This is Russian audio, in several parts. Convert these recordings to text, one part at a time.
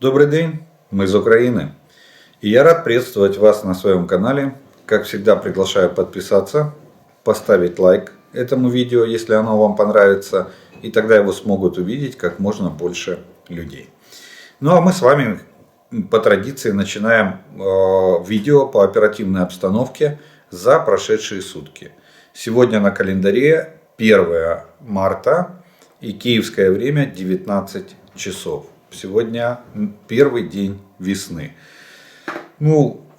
Добрый день, мы из Украины. И я рад приветствовать вас на своем канале. Как всегда, приглашаю подписаться, поставить лайк этому видео, если оно вам понравится. И тогда его смогут увидеть как можно больше людей. Ну а мы с вами по традиции начинаем видео по оперативной обстановке за прошедшие сутки. Сегодня на календаре 1 марта и киевское время 19 часов. Сегодня первый день весны.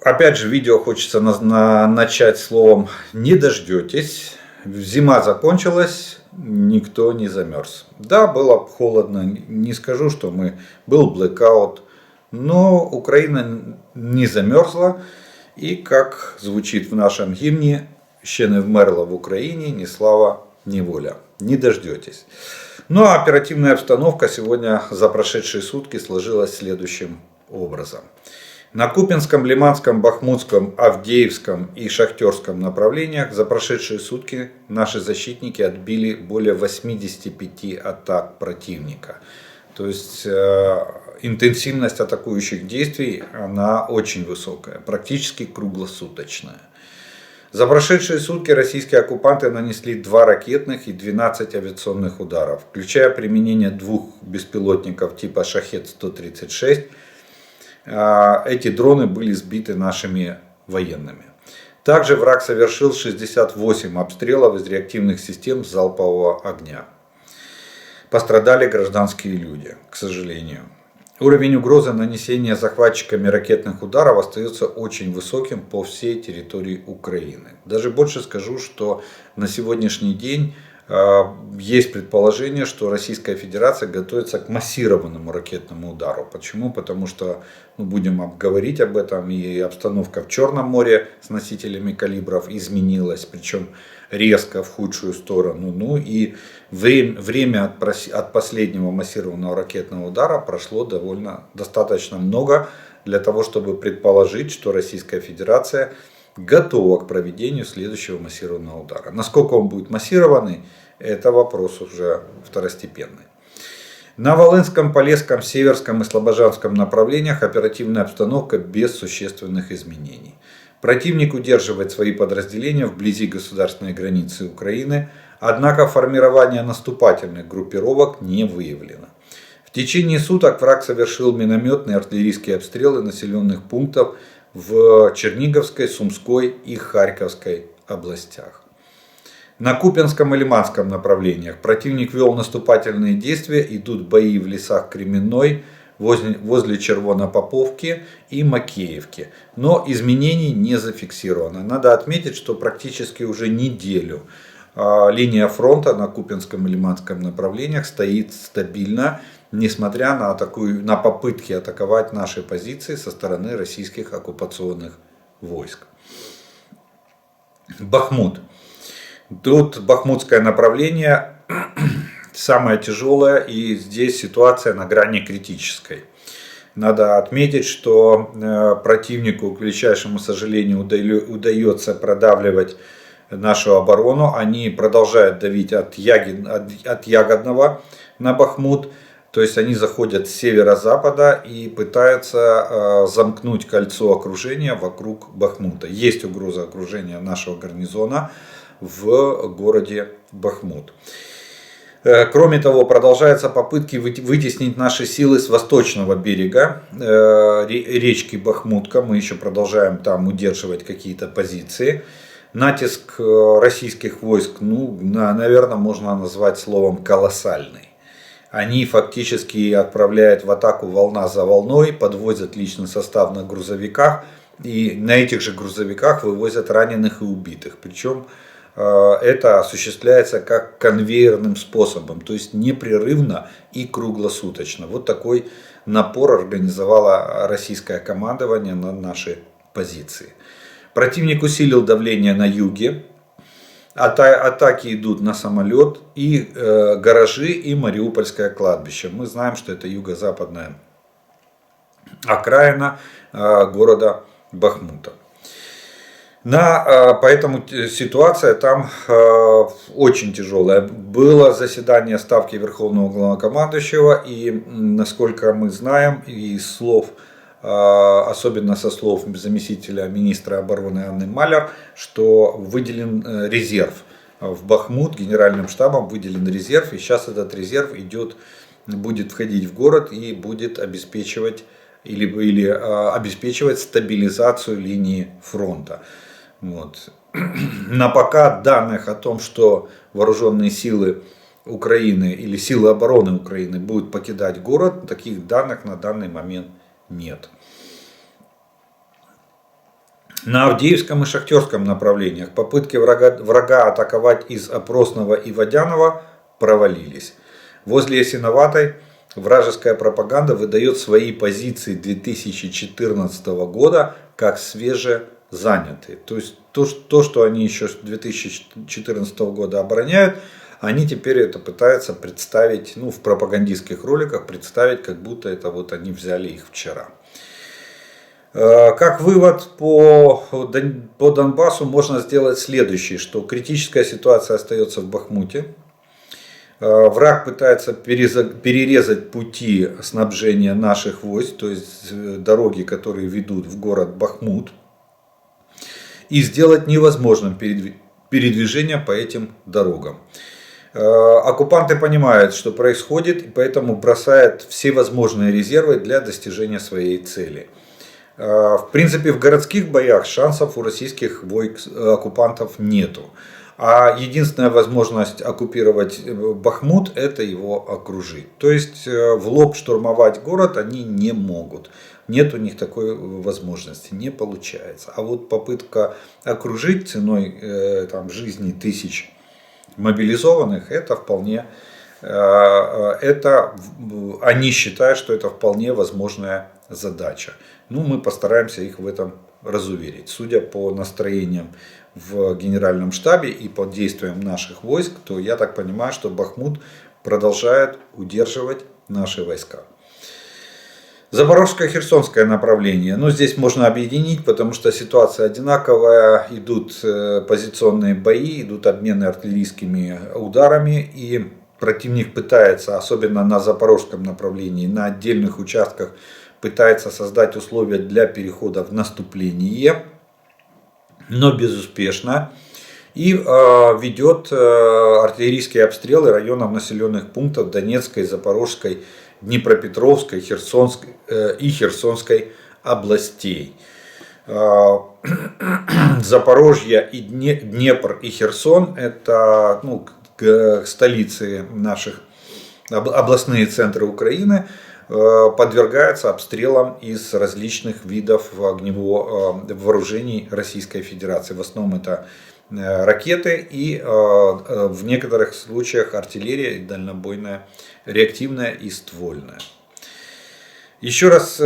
Опять же, видео хочется начать словом «не дождетесь». Зима закончилась, никто не замерз. Да, было холодно, не скажу, что был блэкаут, но Украина не замерзла. И как звучит в нашем гимне, «Ще не вмерла в Україні, ні слава, ні воля». Не дождетесь. Ну а оперативная обстановка сегодня за прошедшие сутки сложилась следующим образом. На Купянском, Лиманском, Бахмутском, Авдеевском и Шахтерском направлениях за прошедшие сутки наши защитники отбили более 85 атак противника. То есть интенсивность атакующих действий, она очень высокая, практически круглосуточная. За прошедшие сутки российские оккупанты нанесли 2 ракетных и 12 авиационных ударов, включая применение 2 беспилотников типа Шахед-136. Эти дроны были сбиты нашими военными. Также враг совершил 68 обстрелов из реактивных систем залпового огня. Пострадали гражданские люди, к сожалению. Уровень угрозы нанесения захватчиками ракетных ударов остается очень высоким по всей территории Украины. Даже больше скажу, что на сегодняшний день есть предположение, что Российская Федерация готовится к массированному ракетному удару. Почему? Потому что, будем говорить об этом, и обстановка в Черном море с носителями калибров изменилась, причем резко в худшую сторону. И время от последнего массированного ракетного удара прошло достаточно много для того, чтобы предположить, что Российская Федерация готова к проведению следующего массированного удара. Насколько он будет массированный, это вопрос уже второстепенный. На Волынском, Полесском, Северском и Слобожанском направлениях оперативная обстановка без существенных изменений. Противник удерживает свои подразделения вблизи государственной границы Украины, однако формирование наступательных группировок не выявлено. В течение суток враг совершил минометные и артиллерийские обстрелы населенных пунктов в Черниговской, Сумской и Харьковской областях. На Купянском и Лиманском направлениях противник вел наступательные действия, идут бои в лесах Кременной, возле Червонопоповки и Макеевки. Но изменений не зафиксировано. Надо отметить, что практически уже неделю линия фронта на Купянском и Лиманском направлениях стоит стабильно, несмотря на попытки атаковать наши позиции со стороны российских оккупационных войск. Бахмут. Тут бахмутское направление самое тяжелое, и здесь ситуация на грани критической. Надо отметить, что противнику, к величайшему сожалению, удается продавливать нашу оборону. Они продолжают давить от Ягодного на Бахмут. То есть они заходят с северо-запада и пытаются замкнуть кольцо окружения вокруг Бахмута. Есть угроза окружения нашего гарнизона в городе Бахмут. Кроме того, продолжаются попытки вытеснить наши силы с восточного берега речки Бахмутка. Мы еще продолжаем там удерживать какие-то позиции. Натиск российских войск, наверное, можно назвать словом колоссальный. Они фактически отправляют в атаку волна за волной, подвозят личный состав на грузовиках. И на этих же грузовиках вывозят раненых и убитых. Причем это осуществляется как конвейерным способом, то есть непрерывно и круглосуточно. Вот такой напор организовало российское командование на наши позиции. Противник усилил давление на юге. Атаки идут на самолет и гаражи и Мариупольское кладбище. Мы знаем, что это юго-западная окраина города Бахмута. Поэтому ситуация там очень тяжелая. Было заседание Ставки Верховного Главнокомандующего, и насколько мы знаем, из слов, особенно со слов заместителя министра обороны Анны Маляр, что выделен резерв. В Бахмут генеральным штабом выделен резерв, и сейчас этот резерв будет входить в город и будет обеспечивать обеспечивать стабилизацию линии фронта. Вот. Но пока данных о том, что вооруженные силы Украины или силы обороны Украины будут покидать город, таких данных на данный момент нет. На Авдеевском и Шахтерском направлениях попытки врага атаковать из Опросного и Водянова провалились. Возле Ясиноватой вражеская пропаганда выдает свои позиции 2014 года как свежезанятые. То есть то, что они еще с 2014 года обороняют, они теперь это пытаются представить, в пропагандистских роликах представить, как будто это вот они взяли их вчера. Как вывод по Донбассу можно сделать следующий, что критическая ситуация остается в Бахмуте. Враг пытается перерезать пути снабжения наших войск, то есть дороги, которые ведут в город Бахмут, и сделать невозможным передвижение по этим дорогам. Оккупанты понимают, что происходит, и поэтому бросают все возможные резервы для достижения своей цели. В принципе, в городских боях шансов у российских оккупантов нету. А единственная возможность оккупировать Бахмут — это его окружить. То есть в лоб штурмовать город они не могут. Нет у них такой возможности, не получается. А вот попытка окружить ценой жизни тысяч мобилизованных, это вполне, они считают, что это вполне возможная задача. Мы постараемся их в этом разуверить. Судя по настроениям в генеральном штабе и по действиям наших войск, то я так понимаю, что Бахмут продолжает удерживать наши войска. Запорожское, Херсонское направление. Здесь можно объединить, потому что ситуация одинаковая. Идут позиционные бои, идут обмены артиллерийскими ударами. И противник пытается, особенно на запорожском направлении, на отдельных участках, пытается создать условия для перехода в наступление, но безуспешно. И ведет артиллерийские обстрелы районов населенных пунктов Донецкой, Запорожской, Днепропетровской, Херсонской и Херсонской областей. Запорожье, и Днепр и Херсон — это столицы наших, областные центры Украины, подвергаются обстрелам из различных видов огневого вооружений Российской Федерации. В основном это ракеты и в некоторых случаях артиллерия, дальнобойная, реактивная и ствольная. Еще раз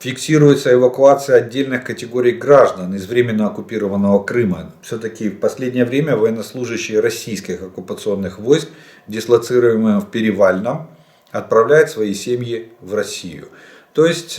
фиксируется эвакуация отдельных категорий граждан из временно оккупированного Крыма. Все-таки в последнее время военнослужащие российских оккупационных войск, дислоцируемые в Перевальном, отправляют свои семьи в Россию. То есть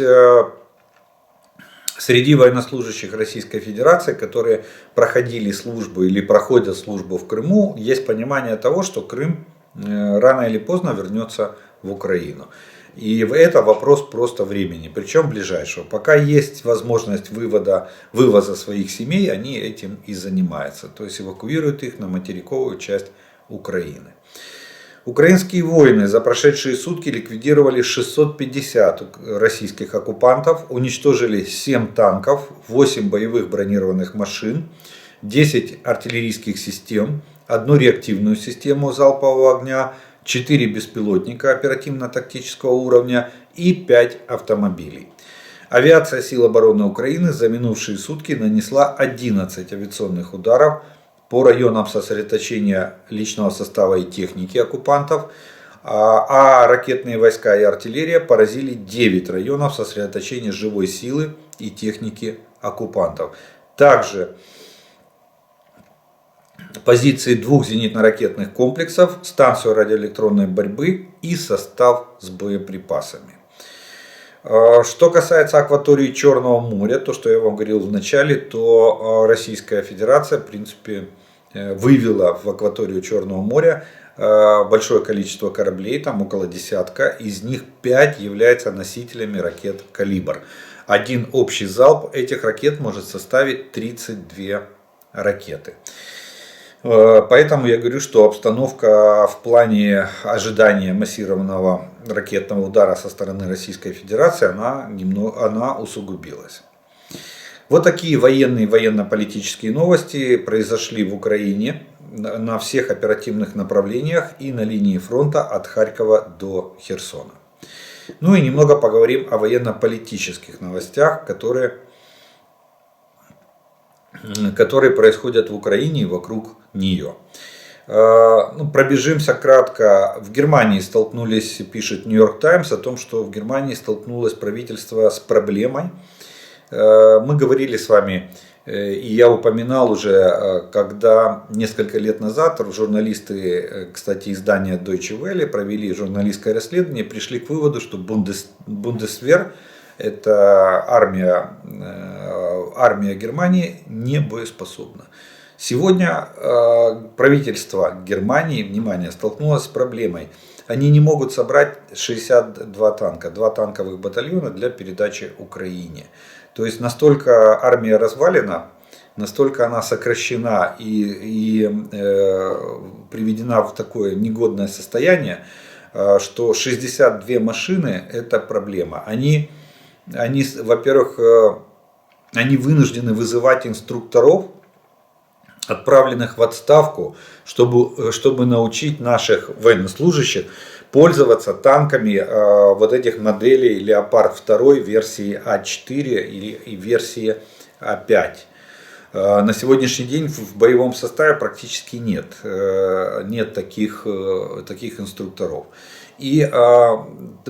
среди военнослужащих Российской Федерации, которые проходили службу или проходят службу в Крыму, есть понимание того, что Крым рано или поздно вернется в Украину. И это вопрос просто времени, причем ближайшего. Пока есть возможность вывоза своих семей, они этим и занимаются. То есть эвакуируют их на материковую часть Украины. Украинские воины за прошедшие сутки ликвидировали 650 российских оккупантов, уничтожили 7 танков, 8 боевых бронированных машин, 10 артиллерийских систем, 1 реактивную систему залпового огня, 4 беспилотника оперативно-тактического уровня и 5 автомобилей. Авиация сил обороны Украины за минувшие сутки нанесла 11 авиационных ударов по районам сосредоточения личного состава и техники оккупантов, а ракетные войска и артиллерия поразили 9 районов сосредоточения живой силы и техники оккупантов. Также позиции 2 зенитно-ракетных комплексов, станцию радиоэлектронной борьбы и состав с боеприпасами. Что касается акватории Черного моря, то, что я вам говорил в начале, то Российская Федерация, в принципе, вывела в акваторию Черного моря большое количество кораблей, там около десятка, из них 5 являются носителями ракет «Калибр». Один общий залп этих ракет может составить 32 ракеты. Поэтому я говорю, что обстановка в плане ожидания массированного ракетного удара со стороны Российской Федерации, она усугубилась. Вот такие военно-политические новости произошли в Украине на всех оперативных направлениях и на линии фронта от Харькова до Херсона. Ну и немного поговорим о военно-политических новостях, которые происходят в Украине и вокруг нее. Пробежимся кратко. В Германии столкнулись, пишет New York Times, о том, что в Германии столкнулось правительство с проблемой. Мы говорили с вами, и я упоминал уже, когда несколько лет назад журналисты, кстати, издания Deutsche Welle провели журналистское расследование, пришли к выводу, что Бундесвер, это армия Германии, не боеспособна. Сегодня правительство Германии, внимание, столкнулось с проблемой. Они не могут собрать 62 танка, 2 танковых батальона для передачи Украине. То есть настолько армия развалена, настолько она сокращена и приведена в такое негодное состояние, что 62 машины это проблема. Они, во-первых, они вынуждены вызывать инструкторов, отправленных в отставку, чтобы научить наших военнослужащих пользоваться танками вот этих моделей Леопард 2 версии А4 и версии А5. На сегодняшний день в боевом составе практически нет таких инструкторов. И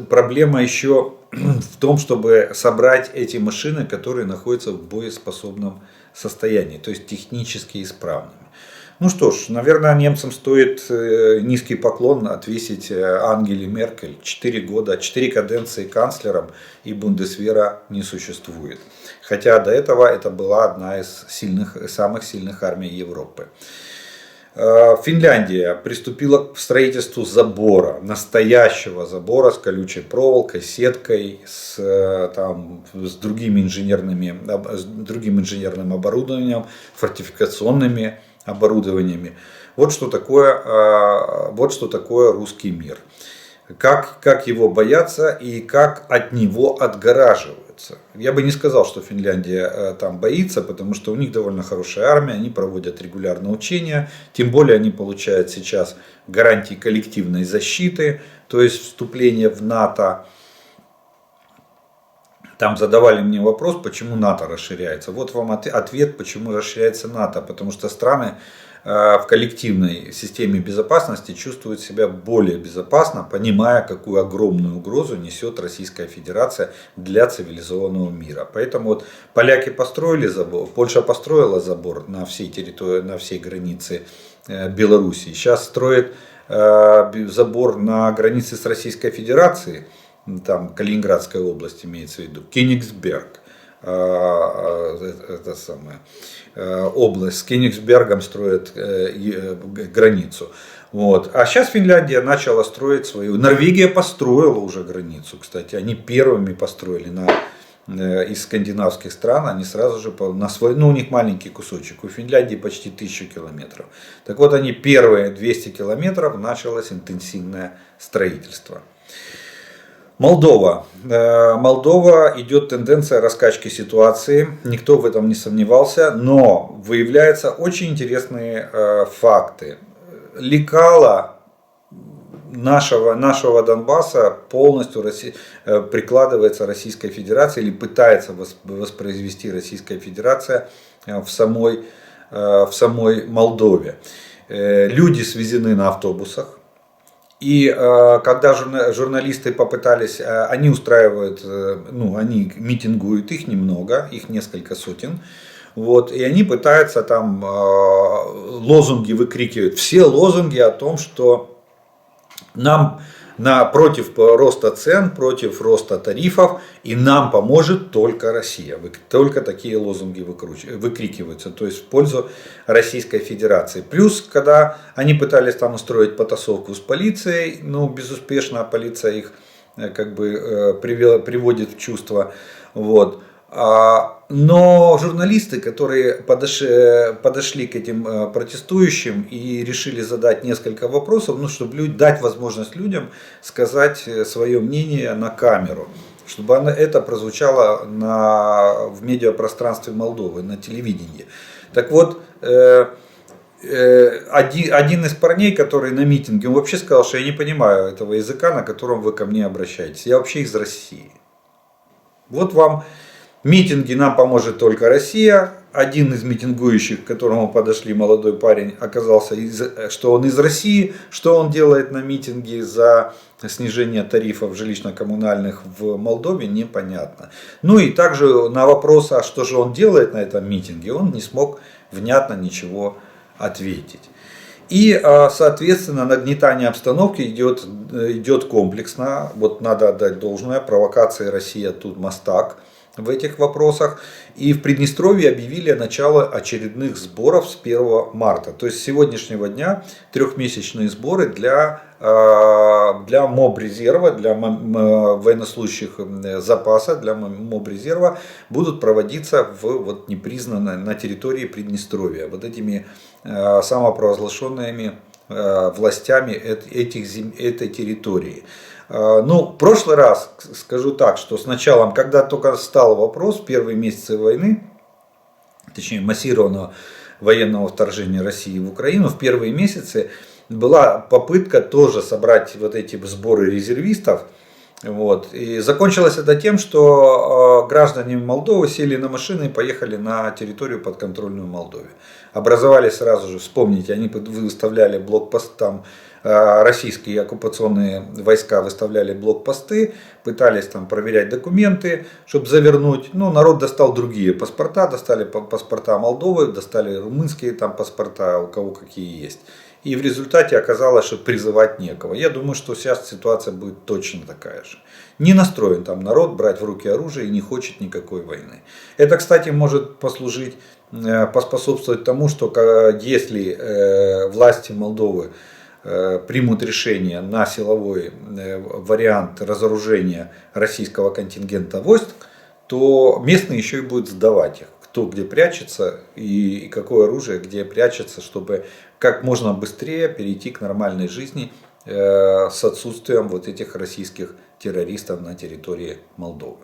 проблема еще в том, чтобы собрать эти машины, которые находятся в боеспособном состоянии, то есть технически исправными. Ну что ж, наверное, немцам стоит низкий поклон отвесить Ангеле Меркель. 4 года, 4 каденции канцлером, и Бундесвера не существует. Хотя до этого это была одна из самых сильных армий Европы. Финляндия приступила к строительству забора, настоящего забора с колючей проволокой, сеткой, с другим инженерным оборудованием, фортификационными оборудованиями. Вот что такое русский мир. Как его боятся и как от него отгораживаются. Я бы не сказал, что Финляндия там боится, потому что у них довольно хорошая армия, они проводят регулярно учения, тем более они получают сейчас гарантии коллективной защиты, то есть вступление в НАТО. Там задавали мне вопрос, почему НАТО расширяется. Вот вам ответ, почему расширяется НАТО. Потому что страны в коллективной системе безопасности чувствуют себя более безопасно, понимая, какую огромную угрозу несет Российская Федерация для цивилизованного мира. Поэтому вот поляки построили забор, Польша построила забор на всей территории, на всей границе Белоруссии. Сейчас строит забор на границе с Российской Федерацией. Там Калининградская область имеется в виду, Кенигсберг, область, с Кенигсбергом строят границу. Вот. А сейчас Финляндия начала строить свою, Норвегия построила уже границу, кстати, они первыми построили из скандинавских стран, они сразу же на свой, у них маленький кусочек, у Финляндии почти 1000 километров. Так вот, они первые 200 километров началось интенсивное строительство. Молдова. Идет тенденция раскачки ситуации, никто в этом не сомневался, но выявляются очень интересные факты. Лекала нашего Донбасса полностью прикладывается Российской Федерации или пытается воспроизвести Российская Федерация в самой Молдове. Люди свезены на автобусах. И когда журналисты попытались, они устраивают, они митингуют, их немного, их несколько сотен. Вот, и они пытаются там лозунги выкрикивать. Все лозунги о том, что нам против роста цен, против роста тарифов, и нам поможет только Россия. Только такие лозунги выкрикиваются, то есть в пользу Российской Федерации. Плюс, когда они пытались там устроить потасовку с полицией, но безуспешно полиция их как бы приводит в чувство. Вот. Но журналисты, которые подошли к этим протестующим и решили задать несколько вопросов, ну, чтобы дать возможность людям сказать свое мнение на камеру, чтобы это прозвучало в медиапространстве Молдовы, на телевидении. Так вот, один из парней, который на митинге, он вообще сказал, что я не понимаю этого языка, на котором вы ко мне обращаетесь. Я вообще из России. Вот вам митинги, нам поможет только Россия. Один из митингующих, к которому подошли, молодой парень, оказался, что он из России. Что он делает на митинге за снижение тарифов жилищно-коммунальных в Молдове, непонятно. Ну и также на вопрос, а что же он делает на этом митинге, он не смог внятно ничего ответить. И, соответственно, нагнетание обстановки идет комплексно. Вот надо отдать должное, провокации Россия тут мастак в этих вопросах. И в Приднестровье объявили начало очередных сборов с 1 марта. То есть с сегодняшнего дня трехмесячные сборы для мобрезерва, для военнослужащих запаса, для мобрезерва будут проводиться в непризнанной на территории Приднестровья. Вот этими самопровозглашенными властями этой территории. Ну, в прошлый раз, скажу так, что с началом, когда только стал вопрос, первые месяцы войны, точнее массированного военного вторжения России в Украину, в первые месяцы была попытка тоже собрать вот эти сборы резервистов. Вот. И закончилось это тем, что граждане Молдовы сели на машины и поехали на территорию подконтрольную Молдове. Образовались сразу же, вспомните, они выставляли блокпосты, там российские оккупационные войска выставляли блокпосты, пытались там проверять документы, чтобы завернуть. Но народ достал другие паспорта, достали паспорта Молдовы, достали румынские там паспорта, у кого какие есть. И в результате оказалось, что призывать некого. Я думаю, что сейчас ситуация будет точно такая же. Не настроен там народ брать в руки оружие и не хочет никакой войны. Это, кстати, может поспособствовать тому, что если власти Молдовы примут решение на силовой вариант разоружения российского контингента войск, то местные еще и будут сдавать их. Кто где прячется и какое оружие где прячется, чтобы как можно быстрее перейти к нормальной жизни с отсутствием вот этих российских террористов на территории Молдовы.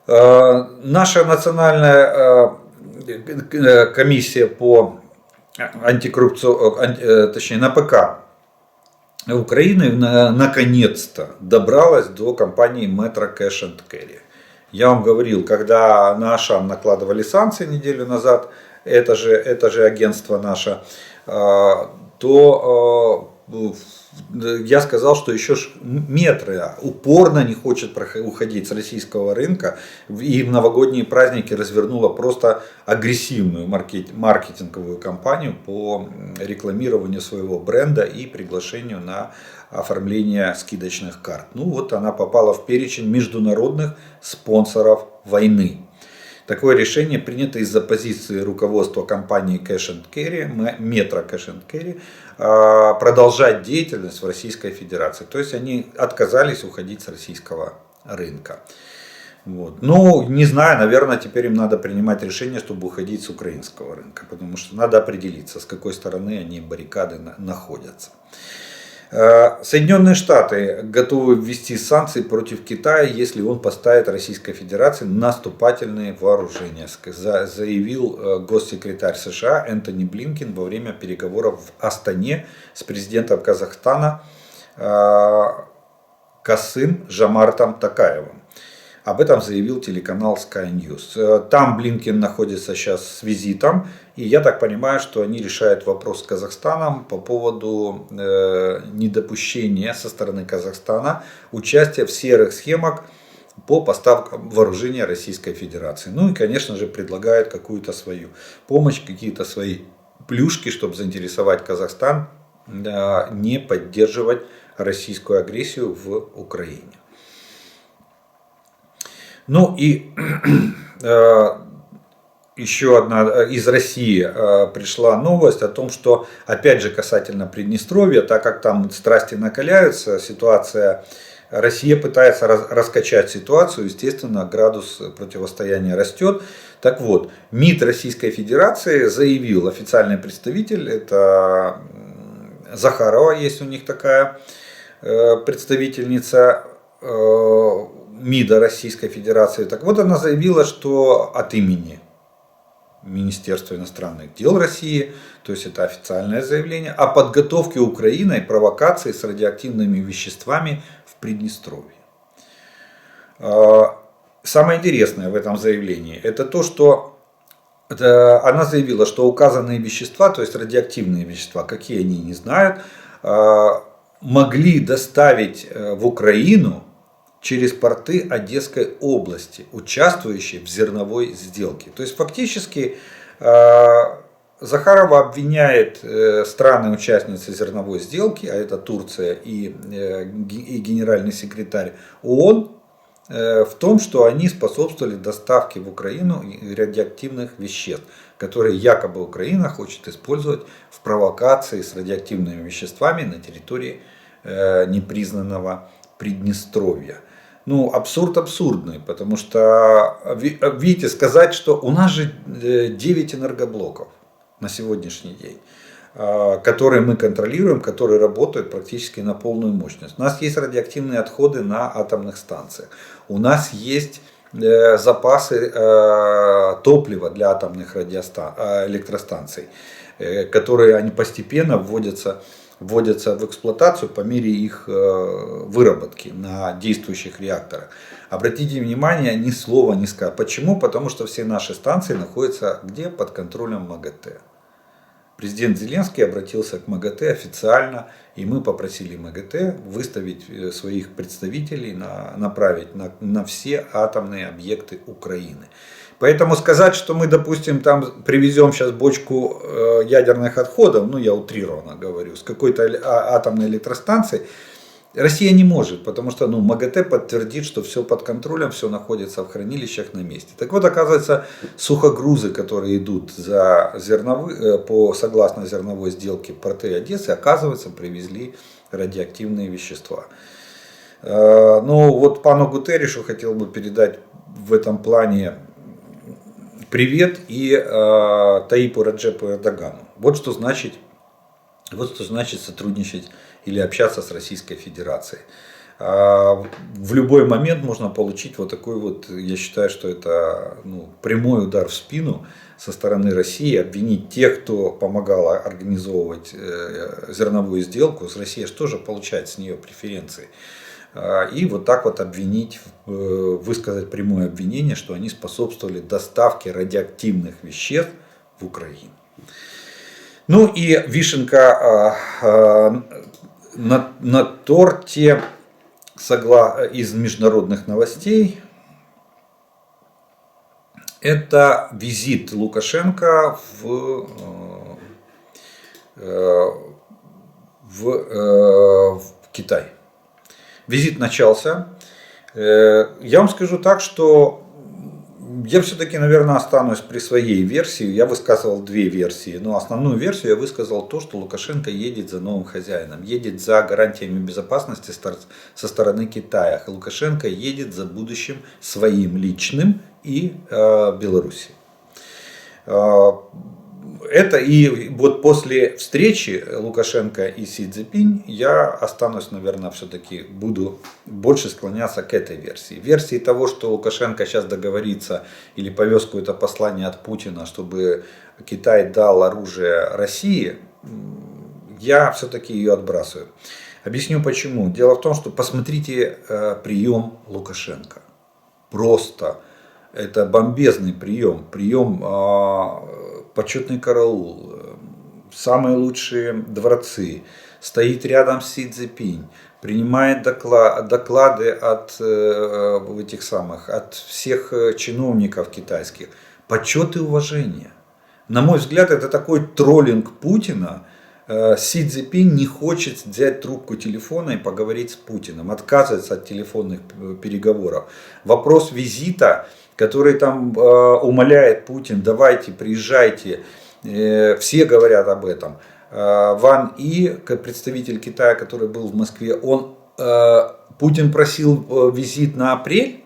Наша национальная комиссия по антикоррупции, точнее НАПК Украины наконец-то добралась до компании Metro Cash and Carry. Я вам говорил, когда на Ашан накладывали санкции неделю назад, это же агентство наше, то я сказал, что еще Метро упорно не хочет уходить с российского рынка и в новогодние праздники развернула просто агрессивную маркетинговую кампанию по рекламированию своего бренда и приглашению на оформление скидочных карт. Ну вот она попала в перечень международных спонсоров войны. Такое решение принято из-за позиции руководства компании Cash and Carry, Metro Cash and Carry, продолжать деятельность в Российской Федерации. То есть они отказались уходить с российского рынка. Вот. Ну, не знаю, наверное, теперь им надо принимать решение, чтобы уходить с украинского рынка. Потому что надо определиться, с какой стороны они баррикады находятся. Соединенные Штаты готовы ввести санкции против Китая, если он поставит Российской Федерации наступательные вооружения, заявил госсекретарь США Энтони Блинкен во время переговоров в Астане с президентом Казахстана Касым-Жомартом Токаевым. Об этом заявил телеканал Sky News. Там Блинкен находится сейчас с визитом. И я так понимаю, что они решают вопрос с Казахстаном по поводу недопущения со стороны Казахстана участия в серых схемах по поставкам вооружения Российской Федерации. Ну и, конечно же, предлагают какую-то свою помощь, какие-то свои плюшки, чтобы заинтересовать Казахстан не поддерживать российскую агрессию в Украине. Ну и еще одна из России пришла новость о том, что, опять же, касательно Приднестровья, так как там страсти накаляются, Россия пытается раскачать ситуацию, естественно, градус противостояния растет. Так вот, МИД Российской Федерации заявил, официальный представитель, это Захарова, есть у них такая представительница МИДа Российской Федерации. Так вот, она заявила, что от имени Министерства иностранных дел России, то есть это официальное заявление, о подготовке Украиной провокаций с радиоактивными веществами в Приднестровье. Самое интересное в этом заявлении, это то, что она заявила, что указанные вещества, то есть радиоактивные вещества, какие они не знают, могли доставить в Украину через порты Одесской области, участвующие в зерновой сделке. То есть фактически Захарова обвиняет страны-участницы зерновой сделки, а это Турция и генеральный секретарь ООН, в том, что они способствовали доставке в Украину радиоактивных веществ, которые якобы Украина хочет использовать в провокации с радиоактивными веществами на территории непризнанного Приднестровья. Ну, абсурд абсурдный, потому что, видите, сказать, что у нас же 9 энергоблоков на сегодняшний день, которые мы контролируем, которые работают практически на полную мощность. У нас есть радиоактивные отходы на атомных станциях. У нас есть запасы топлива для атомных электростанций, которые они постепенно вводятся в эксплуатацию по мере их выработки на действующих реакторах. Обратите внимание, ни слова не сказано. Почему? Потому что все наши станции находятся где? Под контролем МАГАТЭ. Президент Зеленский обратился к МАГАТЭ официально, и мы попросили МАГАТЭ выставить своих представителей, направить на все атомные объекты Украины. Поэтому сказать, что мы, допустим, там привезем сейчас бочку ядерных отходов, ну я утрированно говорю, с какой-то атомной электростанции, Россия не может, потому что МАГАТЭ подтвердит, что все под контролем, все находится в хранилищах на месте. Так вот, оказывается, сухогрузы, которые идут согласно зерновой сделке порты Одессы, оказывается, привезли радиоактивные вещества. Ну вот пану Гутерришу хотел бы передать в этом плане привет и Таипу Раджепу Эрдогану. Вот что значит сотрудничать или общаться с Российской Федерацией. В любой момент можно получить вот такой вот, я считаю, что это прямой удар в спину со стороны России, обвинить тех, кто помогал организовывать зерновую сделку. С Россией же тоже получает с нее преференции. И вот так вот обвинить, высказать прямое обвинение, что они способствовали доставке радиоактивных веществ в Украину. Ну и вишенка на торте из международных новостей это визит Лукашенко в Китай. Визит начался. Я вам скажу так, что я все-таки, наверное, останусь при своей версии. Я высказывал две версии. Но основную версию я высказал то, что Лукашенко едет за новым хозяином. Едет за гарантиями безопасности со стороны Китая. Лукашенко едет за будущим своим личным и Белоруссии. Это и вот после встречи Лукашенко и Си Цзиньпинь я останусь, наверное, все-таки буду больше склоняться к этой версии. Версии того, что Лукашенко сейчас договорится или повез какое-то послание от Путина, чтобы Китай дал оружие России, я все-таки ее отбрасываю. Объясню почему. Дело в том, что посмотрите прием Лукашенко. Просто это бомбезный прием. Прием почетный караул, самые лучшие дворцы, стоит рядом с Си Цзиньпинь, принимает доклады от всех чиновников китайских. Почет и уважение. На мой взгляд, это такой троллинг Путина, Си Цзиньпин не хочет взять трубку телефона и поговорить с Путиным, отказывается от телефонных переговоров. Вопрос визита, который там умоляет Путин, давайте, приезжайте, все говорят об этом. Ван И, представитель Китая, который был в Москве, Путин просил визит на апрель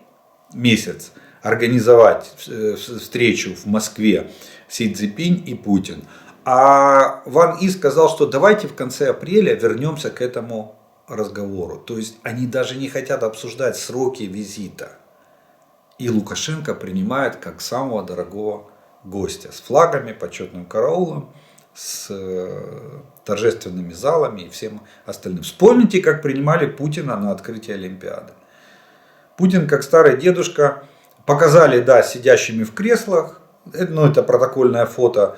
месяц организовать встречу в Москве Си Цзиньпин и Путин. А Ван И сказал, что давайте в конце апреля вернемся к этому разговору. То есть они даже не хотят обсуждать сроки визита. И Лукашенко принимает как самого дорогого гостя с флагами, почетным караулом, с торжественными залами и всем остальным. Вспомните, как принимали Путина на открытии Олимпиады. Путин, как старый дедушка, показали, да, сидящими в креслах, это протокольное фото,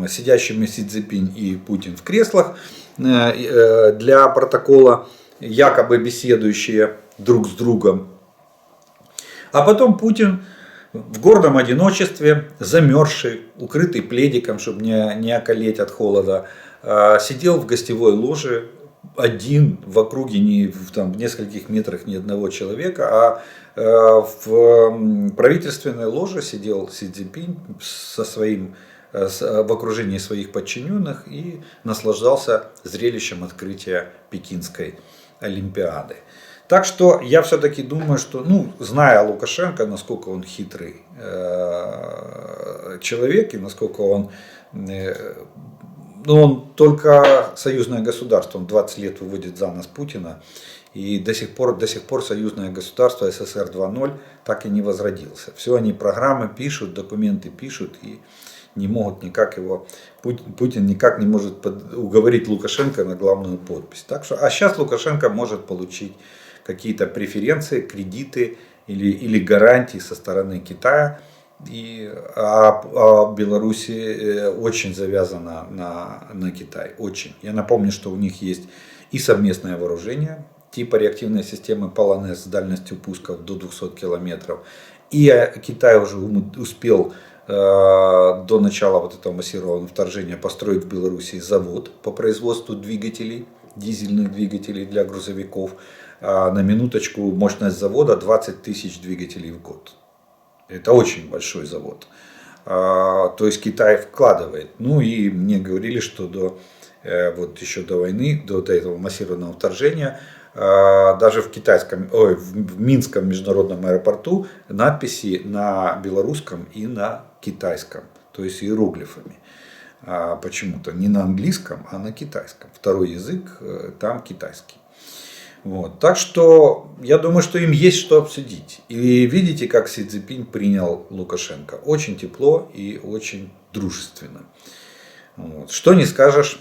сидящими Си Цзиньпин и Путин в креслах, для протокола, якобы беседующие друг с другом. А потом Путин в гордом одиночестве, замерзший, укрытый пледиком, чтобы не околеть от холода, сидел в гостевой ложе, один, в округе в нескольких метрах ни одного человека, а в правительственной ложе сидел Си Цзиньпин в окружении своих подчиненных и наслаждался зрелищем открытия Пекинской Олимпиады. Так что я все-таки думаю, что, зная Лукашенко, насколько он хитрый человек и насколько он только союзное государство, он 20 лет выводит за нос Путина, и до сих пор союзное государство СССР 2.0 так и не возродился. Все они программы пишут, документы пишут и не могут никак Путин никак не может уговорить Лукашенко на главную подпись. А сейчас Лукашенко может получить какие-то преференции, кредиты или гарантии со стороны Китая. А Белоруссия очень завязана на Китай. Очень. Я напомню, что у них есть и совместное вооружение, типа реактивной системы Полонез с дальностью пусков до 200 километров. И Китай уже успел до начала этого массированного вторжения построить в Белоруссии завод по производству двигателей, дизельных двигателей для грузовиков. На минуточку, мощность завода 20 тысяч двигателей в год. Это очень большой завод. То есть Китай вкладывает. И мне говорили, что еще до войны, до этого массированного вторжения, даже в Минском международном аэропорту надписи на белорусском и на китайском, то есть иероглифами. Почему-то не на английском, а на китайском. Второй язык там китайский. Так что я думаю, что им есть что обсудить. И видите, как Си Цзиньпин принял Лукашенко. Очень тепло и очень дружественно. Что не скажешь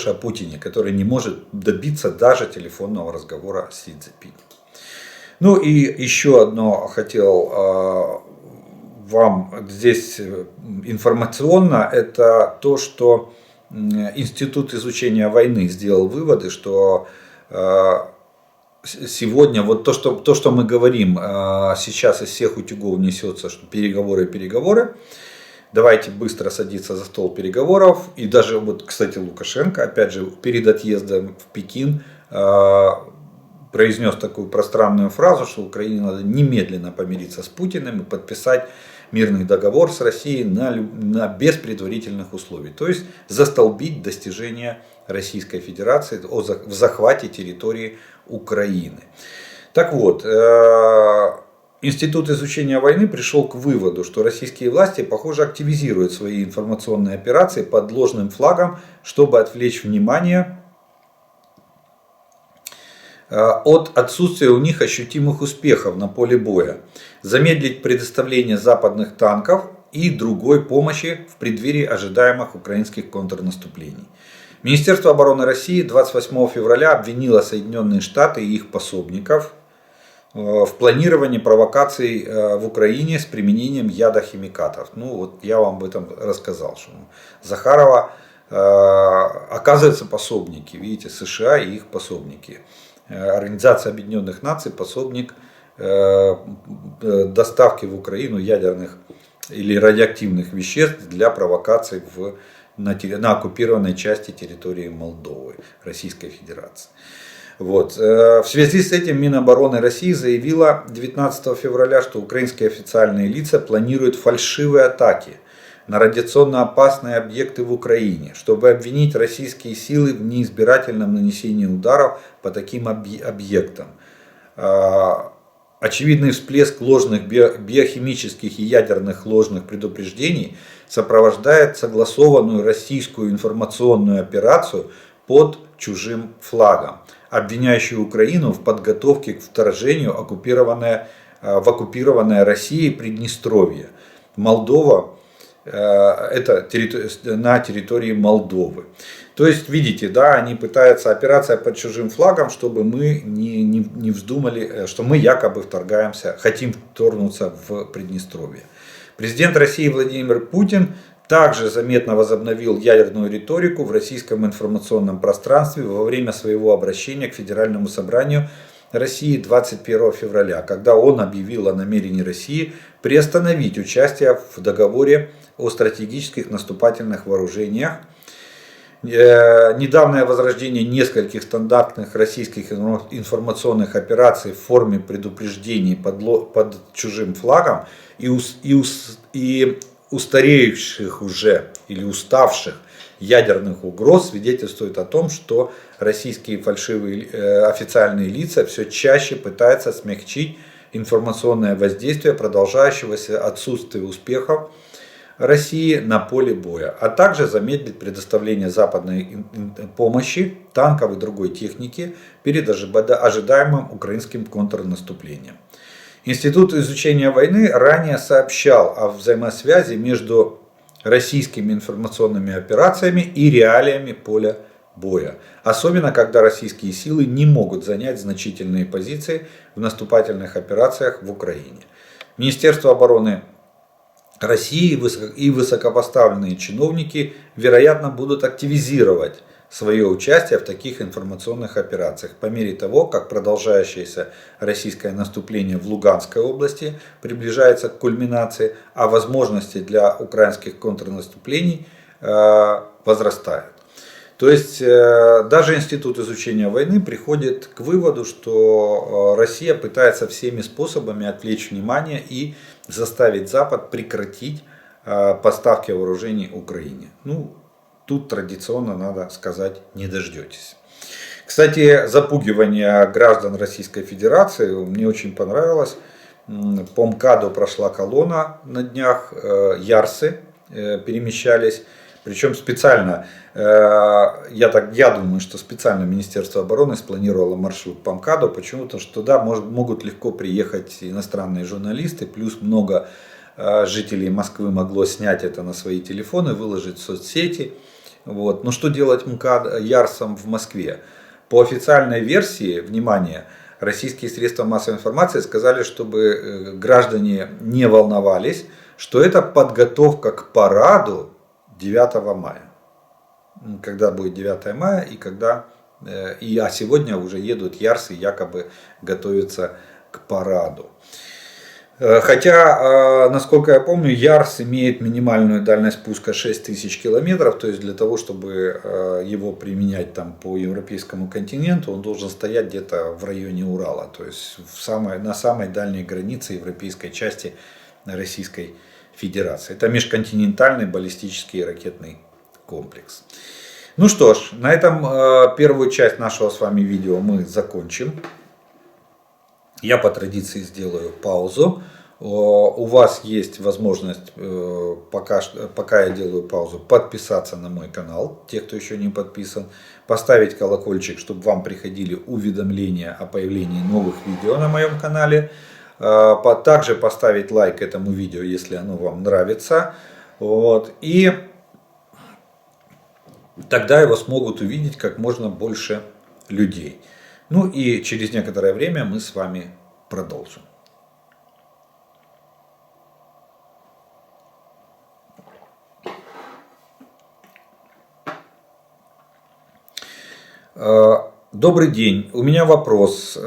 о Путине, который не может добиться даже телефонного разговора с Си Цзиньпином. И еще одно хотел вам здесь информационно, это то, что Институт изучения войны сделал выводы, что сегодня то, что мы говорим, сейчас из всех утюгов несется, что переговоры. Давайте быстро садиться за стол переговоров. И даже, кстати, Лукашенко, опять же, перед отъездом в Пекин произнес такую пространную фразу, что Украине надо немедленно помириться с Путиным и подписать мирный договор с Россией без предварительных условий. То есть застолбить достижения Российской Федерации в захвате территории Украины. Так вот, Институт изучения войны пришел к выводу, что российские власти, похоже, активизируют свои информационные операции под ложным флагом, чтобы отвлечь внимание от отсутствия у них ощутимых успехов на поле боя, замедлить предоставление западных танков и другой помощи в преддверии ожидаемых украинских контрнаступлений. Министерство обороны России 28 февраля обвинило Соединенные Штаты и их пособников в планировании провокаций в Украине с применением ядохимикатов. Я вам об этом рассказал, что Захарова, оказывается, пособники, видите, США и их пособники. Организация Объединенных Наций, пособник доставки в Украину ядерных или радиоактивных веществ для провокаций на оккупированной части территории Молдовы, Российской Федерации. Вот. В связи с этим Минобороны России заявила 19 февраля, что украинские официальные лица планируют фальшивые атаки на радиационно опасные объекты в Украине, чтобы обвинить российские силы в неизбирательном нанесении ударов по таким объектам. Очевидный всплеск ложных биохимических и ядерных ложных предупреждений сопровождает согласованную российскую информационную операцию под чужим флагом, обвиняющую Украину в подготовке к вторжению в оккупированное Россией Приднестровье. Молдова, это на территории Молдовы. То есть, видите, да, они пытаются, операция под чужим флагом, чтобы мы не вздумали, что мы якобы вторгаемся, хотим вторгнуться в Приднестровье. Президент России Владимир Путин также заметно возобновил ядерную риторику в российском информационном пространстве во время своего обращения к Федеральному собранию России 21 февраля, когда он объявил о намерении России приостановить участие в договоре о стратегических наступательных вооружениях. Недавнее возрождение нескольких стандартных российских информационных операций в форме предупреждений под чужим флагом и устаревших уже или уставших ядерных угроз свидетельствует о том, что российские фальшивые официальные лица все чаще пытаются смягчить информационное воздействие продолжающегося отсутствия успехов России на поле боя, а также замедлить предоставление западной помощи, танков и другой техники перед ожидаемым украинским контрнаступлением. Институт изучения войны ранее сообщал о взаимосвязи между российскими информационными операциями и реалиями поля боя. Особенно, когда российские силы не могут занять значительные позиции в наступательных операциях в Украине. Министерство обороны России и высокопоставленные чиновники, вероятно, будут активизировать свое участие в таких информационных операциях по мере того, как продолжающееся российское наступление в Луганской области приближается к кульминации, а возможности для украинских контрнаступлений возрастают. То есть даже Институт изучения войны приходит к выводу, что Россия пытается всеми способами отвлечь внимание и заставить Запад прекратить поставки вооружений Украине. Ну, тут традиционно, надо сказать, не дождетесь. Кстати, запугивание граждан Российской Федерации мне очень понравилось. По МКАДу прошла колонна на днях, ярсы перемещались. Причем специально, я думаю, что специально Министерство обороны спланировало маршрут по МКАДу. Почему-то, что туда могут легко приехать иностранные журналисты, плюс много жителей Москвы могло снять это на свои телефоны, выложить в соцсети. Вот. Но что делать МКАД ярсам в Москве? По официальной версии, внимание, российские средства массовой информации сказали, чтобы граждане не волновались, что это подготовка к параду 9 мая. Когда будет 9 мая а сегодня уже едут ярсы, якобы готовятся к параду. Хотя, насколько я помню, ярс имеет минимальную дальность пуска 6000 километров, то есть для того, чтобы его применять там по европейскому континенту, он должен стоять где-то в районе Урала, то есть на самой дальней границе европейской части Российской Федерации. Это межконтинентальный баллистический ракетный комплекс. Ну что ж, на этом первую часть нашего с вами видео мы закончим. Я по традиции сделаю паузу. У вас есть возможность, пока я делаю паузу, подписаться на мой канал, те, кто еще не подписан, поставить колокольчик, чтобы вам приходили уведомления о появлении новых видео на моем канале. Также поставить лайк этому видео, если оно вам нравится. Вот. И тогда его смогут увидеть как можно больше людей. Ну и через некоторое время мы с вами продолжим. Добрый день. У меня вопрос.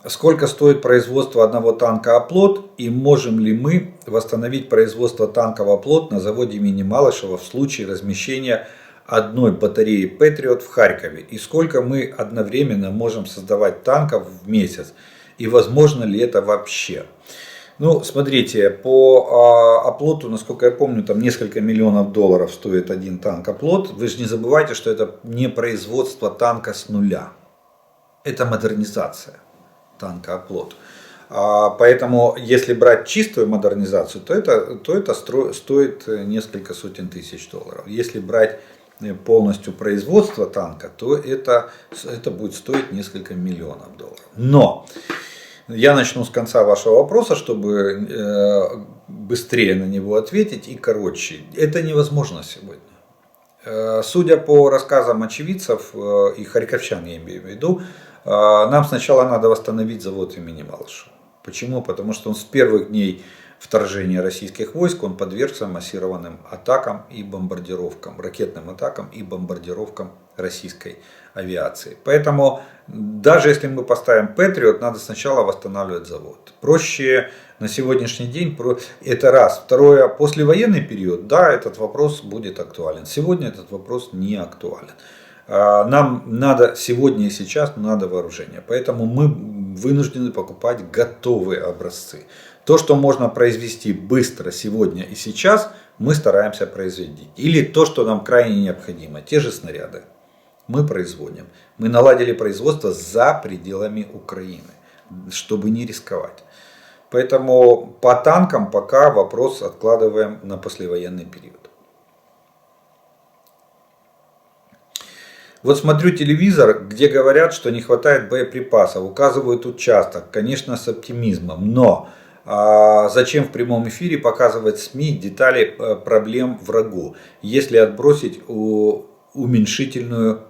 сколько стоит производство одного танка «Оплот» и можем ли мы восстановить производство танков «Оплот» на заводе имени Малышева в случае размещения одной батареи «Патриот» в Харькове, и сколько мы одновременно можем создавать танков в месяц, и возможно ли это вообще. Ну, смотрите, по «Оплоту», насколько я помню, там несколько миллионов долларов стоит один танк «Оплот». Вы же не забывайте, что это не производство танка с нуля, это модернизация танка «Оплот». Поэтому, если брать чистую модернизацию, то это стоит несколько сотен тысяч долларов. Если брать полностью производство танка, то это будет стоить несколько миллионов долларов. Но я начну с конца вашего вопроса, чтобы быстрее на него ответить и короче. Это невозможно сегодня. Судя по рассказам очевидцев и харьковчан, я имею в виду, нам сначала надо восстановить завод имени Малышева. Почему? Потому что он с первых дней вторжения российских войск он подвергся массированным атакам и бомбардировкам, ракетным атакам и бомбардировкам российской авиации. Поэтому даже если мы поставим Патриот, надо сначала восстанавливать завод. Проще на сегодняшний день, это раз. Второе, послевоенный период, да, этот вопрос будет актуален. Сегодня этот вопрос не актуален. Нам надо сегодня и сейчас надо вооружение, поэтому мы вынуждены покупать готовые образцы. То, что можно произвести быстро сегодня и сейчас, мы стараемся производить. Или то, что нам крайне необходимо, те же снаряды мы производим. Мы наладили производство за пределами Украины, чтобы не рисковать. Поэтому по танкам пока вопрос откладываем на послевоенный период. Вот смотрю телевизор, где говорят, что не хватает боеприпасов, указывают участок, конечно, с оптимизмом, но зачем в прямом эфире показывать СМИ детали проблем врагу, если отбросить умышленную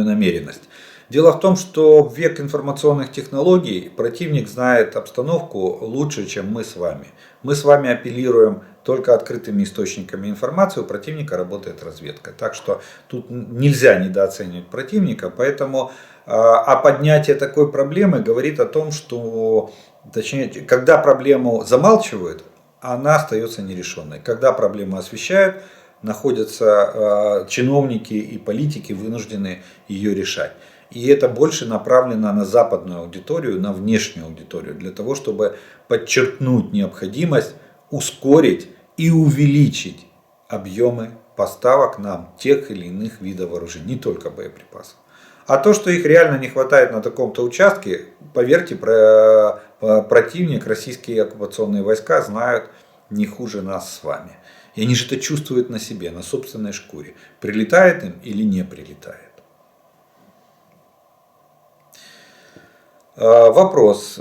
намеренность? Дело в том, что в век информационных технологий противник знает обстановку лучше, чем мы с вами. Мы с вами апеллируем только открытыми источниками информации, у противника работает разведка. Так что тут нельзя недооценивать противника. Поэтому поднятие такой проблемы говорит о том, что, точнее, когда проблему замалчивают, она остается нерешенной. Когда проблему освещают, находятся чиновники и политики вынуждены ее решать. И это больше направлено на западную аудиторию, на внешнюю аудиторию, для того, чтобы подчеркнуть необходимость ускорить и увеличить объемы поставок нам тех или иных видов вооружений, не только боеприпасов. А то, что их реально не хватает на таком-то участке, поверьте, противник, российские оккупационные войска знают не хуже нас с вами. И они же это чувствуют на себе, на собственной шкуре. Прилетает им или не прилетает. Вопрос.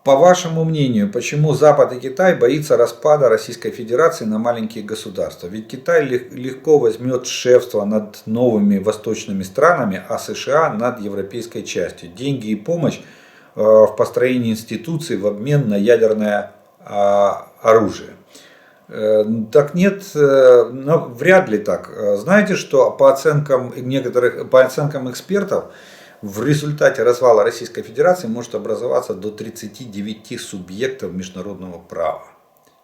По вашему мнению, почему Запад и Китай боится распада Российской Федерации на маленькие государства? Ведь Китай легко возьмет шефство над новыми восточными странами, а США над европейской частью. Деньги и помощь в построении институций в обмен на ядерное оружие. Так нет, вряд ли так. Знаете, что по оценкам экспертов, в результате развала Российской Федерации может образоваться до 39 субъектов международного права.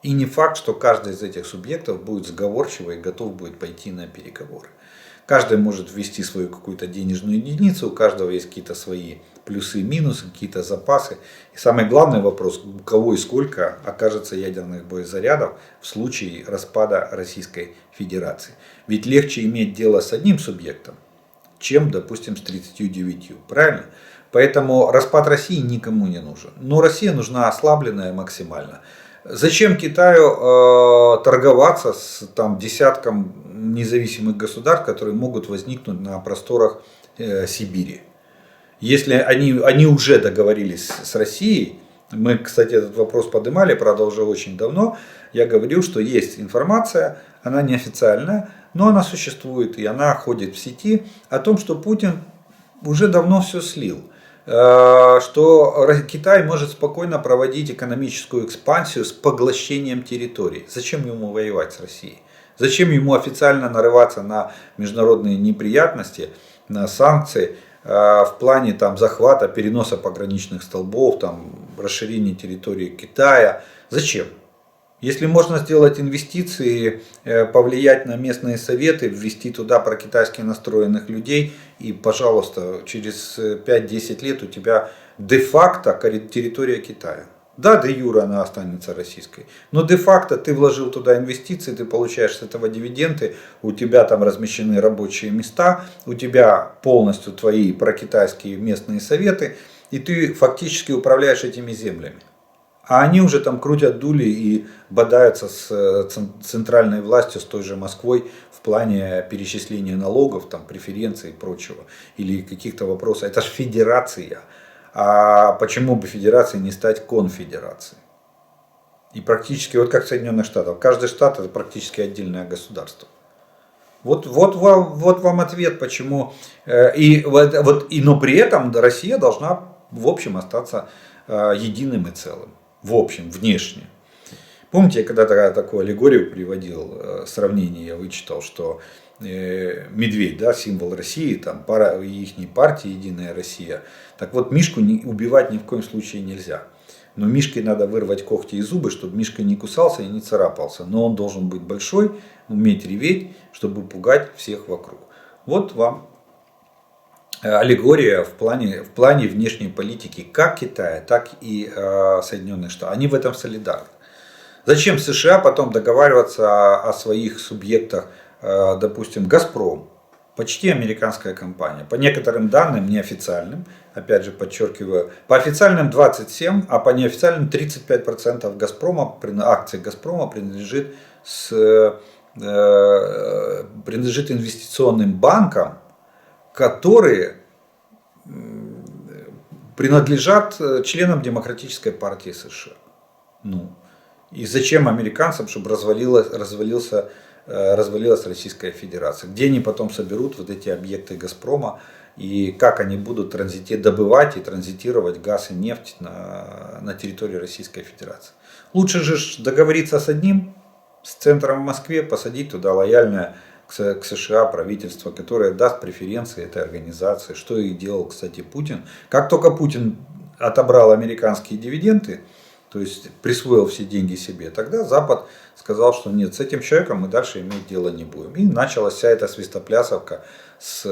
И не факт, что каждый из этих субъектов будет сговорчивый и готов будет пойти на переговоры. Каждый может ввести свою какую-то денежную единицу, у каждого есть какие-то свои плюсы и минусы, какие-то запасы. И самый главный вопрос, у кого и сколько окажется ядерных боезарядов в случае распада Российской Федерации. Ведь легче иметь дело с одним субъектом, чем, допустим, с 39. Правильно? Поэтому распад России никому не нужен. Но Россия нужна ослабленная максимально. Зачем Китаю торговаться с десятком независимых государств, которые могут возникнуть на просторах Сибири? Если они уже договорились с Россией, мы, кстати, этот вопрос поднимали, правда, уже очень давно, я говорил, что есть информация, она неофициальная, но она существует и она ходит в сети о том, что Путин уже давно все слил. Что Китай может спокойно проводить экономическую экспансию с поглощением территорий. Зачем ему воевать с Россией? Зачем ему официально нарываться на международные неприятности, на санкции, в плане там захвата, переноса пограничных столбов, там, расширения территории Китая. Зачем? Если можно сделать инвестиции, повлиять на местные советы, ввести туда прокитайски настроенных людей, и, пожалуйста, через 5-10 лет у тебя де-факто территория Китая. Да, де-юре она останется российской, но де-факто ты вложил туда инвестиции, ты получаешь с этого дивиденды, у тебя там размещены рабочие места, у тебя полностью твои прокитайские местные советы, и ты фактически управляешь этими землями. А они уже там крутят дули и бодаются с центральной властью, с той же Москвой в плане перечисления налогов, там, преференций и прочего. Или каких-то вопросов. Это же федерация. А почему бы федерацией не стать конфедерацией? И практически, вот как в Соединенных Штатах, каждый штат это практически отдельное государство. Вот вам ответ, почему. Но при этом Россия должна, в общем, остаться единым и целым. В общем, внешне. Помните, я когда-то такую аллегорию приводил, сравнение я вычитал, что медведь, да, символ России, там их партии «Единая Россия». Так вот, Мишку убивать ни в коем случае нельзя. Но Мишке надо вырвать когти и зубы, чтобы Мишка не кусался и не царапался. Но он должен быть большой, уметь реветь, чтобы пугать всех вокруг. Вот вам аллегория в плане внешней политики как Китая, так и Соединенных Штатов. Они в этом солидарны. Зачем США потом договариваться о своих субъектах, допустим, «Газпром», почти американская компания. По некоторым данным, неофициальным, опять же подчеркиваю, по официальным 27%, а по неофициальным 35% «Газпрома», акций «Газпрома» принадлежит инвестиционным банкам, которые принадлежат членам Демократической партии США. И зачем американцам, чтобы развалилась Российская Федерация? Где они потом соберут вот эти объекты «Газпрома» и как они будут добывать и транзитировать газ и нефть на территории Российской Федерации? Лучше же договориться с одним, с центром в Москве, посадить туда лояльное к США правительство, которое даст преференции этой организации, что и делал, кстати, Путин. Как только Путин отобрал американские дивиденды, то есть присвоил все деньги себе, тогда Запад сказал, что нет, с этим человеком мы дальше иметь дело не будем. И началась вся эта свистоплясовка с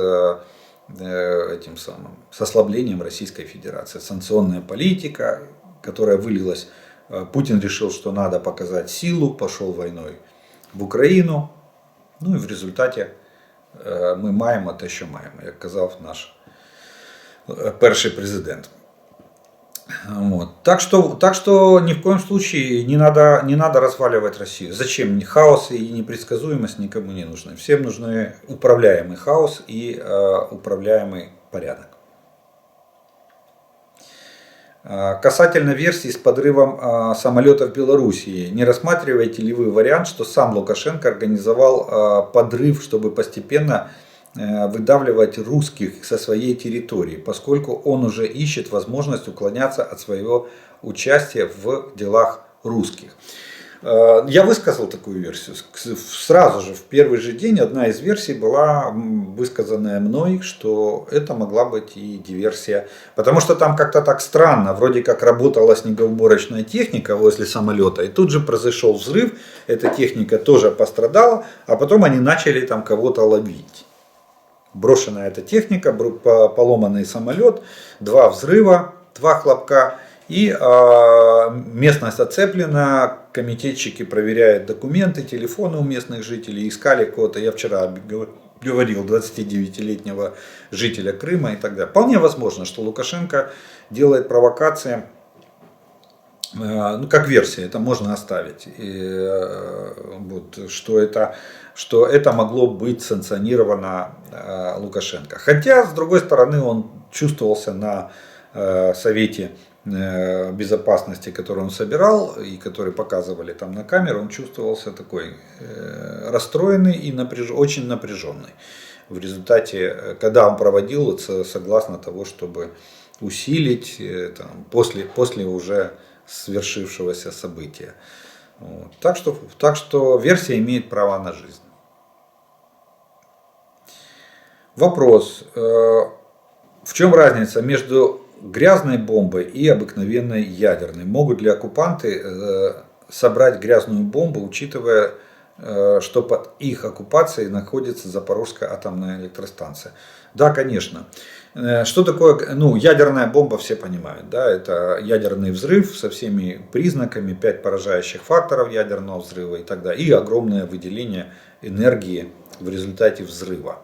ослаблением Российской Федерации. Санкционная политика, которая вылилась. Путин решил, что надо показать силу, пошел войной в Украину. Ну и в результаті ми маємо те, що маємо, як казав наш перший президент. Вот. Так что ни в коем случае не надо разваливать Россию. Зачем? Хаос и непредсказуемость никому не нужны. Всем нужны управляемый хаос и управляемый порядок. Касательно версии с подрывом самолета в Белоруссии, не рассматриваете ли вы вариант, что сам Лукашенко организовал подрыв, чтобы постепенно выдавливать русских со своей территории, поскольку он уже ищет возможность уклоняться от своего участия в делах русских? Я высказал такую версию. Сразу же, в первый же день, одна из версий была высказанная мной, что это могла быть и диверсия. Потому что там как-то так странно, вроде как работала снегоуборочная техника возле самолета, и тут же произошел взрыв, эта техника тоже пострадала, а потом они начали там кого-то ловить. Брошенная эта техника, поломанный самолет, 2 взрыва, 2 хлопка. И местность оцеплена, комитетчики проверяют документы, телефоны у местных жителей, искали кого-то. Я вчера говорил, 29-летнего жителя Крыма и так далее. Вполне возможно, что Лукашенко делает провокации, как версия, это можно оставить, что это могло быть санкционировано Лукашенко. Хотя, с другой стороны, он чувствовался на Совете безопасности, который он собирал и который показывали там на камеру, он чувствовался такой расстроенный и очень напряженный. В результате, когда он проводил это согласно того, чтобы усилить после уже свершившегося события. Вот. Так что версия имеет право на жизнь. Вопрос. В чем разница между грязной бомбой и обыкновенной ядерной? Могут ли оккупанты собрать грязную бомбу, учитывая, что под их оккупацией находится Запорожская атомная электростанция? Да, конечно. Что такое, ядерная бомба, все понимают, да, это ядерный взрыв со всеми признаками, 5 поражающих факторов ядерного взрыва и так далее, и огромное выделение энергии в результате взрыва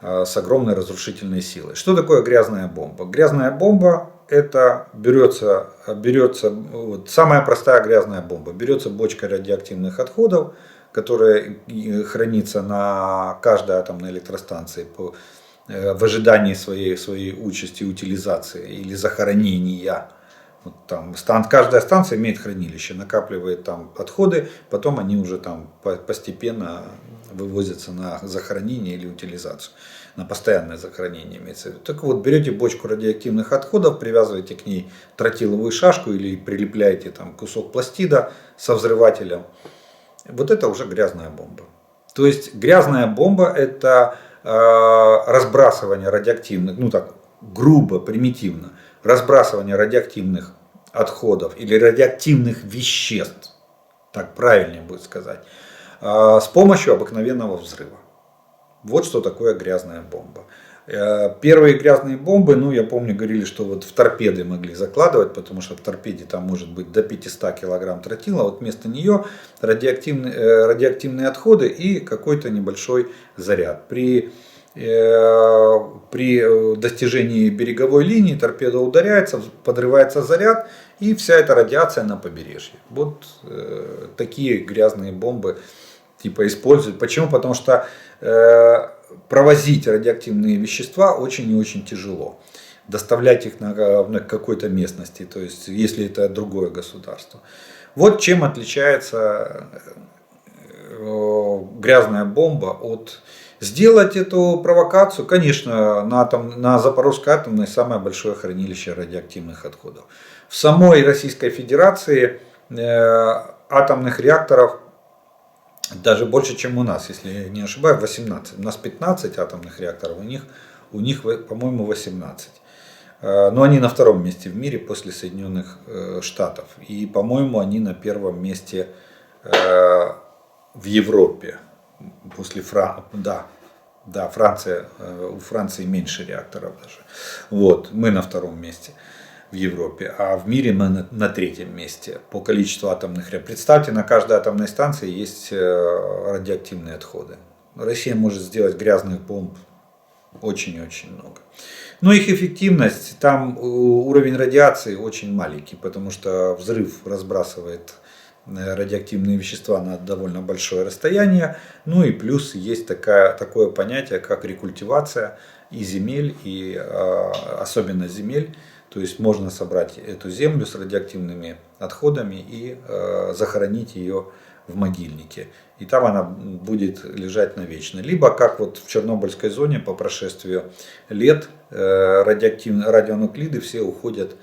с огромной разрушительной силой. Что такое грязная бомба? Грязная бомба — это берется вот, самая простая грязная бомба. Берется бочка радиоактивных отходов, которая хранится на каждой атомной электростанции в ожидании своей участи утилизации или захоронения. Вот там, каждая станция имеет хранилище, накапливает там отходы, потом они уже там постепенно вывозятся на захоронение или утилизацию, на постоянное захоронение имеется в виду. Так вот, берете бочку радиоактивных отходов, привязываете к ней тротиловую шашку или прилепляете там кусок пластида со взрывателем. Вот это уже грязная бомба. То есть грязная бомба — это разбрасывание радиоактивных, так грубо, примитивно, разбрасывание радиоактивных отходов или радиоактивных веществ, так правильнее будет сказать, с помощью обыкновенного взрыва. Вот что такое грязная бомба. Первые грязные бомбы, я помню, говорили, что вот в торпеды могли закладывать, потому что в торпеде там может быть до 500 килограмм тротила. Вот вместо нее радиоактивные отходы и какой-то небольшой заряд. При достижении береговой линии торпеда ударяется, подрывается заряд, и вся эта радиация на побережье. Вот такие грязные бомбы используют. Почему? Потому что провозить радиоактивные вещества очень и очень тяжело. Доставлять их на какой-то местности, то есть если это другое государство. Вот чем отличается грязная бомба от... Сделать эту провокацию, конечно, на Запорожской атомной самое большое хранилище радиоактивных отходов. В самой Российской Федерации атомных реакторов даже больше, чем у нас, если я не ошибаюсь, 18. У нас 15 атомных реакторов, у них по-моему, 18. Но они на втором месте в мире после Соединенных Штатов. И, по-моему, они на первом месте в Европе. После Франция, у Франции меньше реакторов даже. Вот, мы на втором месте в Европе, а в мире мы на третьем месте по количеству атомных реакторов. Представьте, на каждой атомной станции есть радиоактивные отходы. Россия может сделать грязных бомб очень и очень много. Но их эффективность, там уровень радиации очень маленький, потому что взрыв разбрасывает радиоактивные вещества на довольно большое расстояние. Ну и плюс есть такое понятие, как рекультивация и земель, и особенно земель. То есть можно собрать эту землю с радиоактивными отходами и захоронить ее в могильнике. И там она будет лежать навечно. Либо как вот в Чернобыльской зоне по прошествию лет радионуклиды все уходят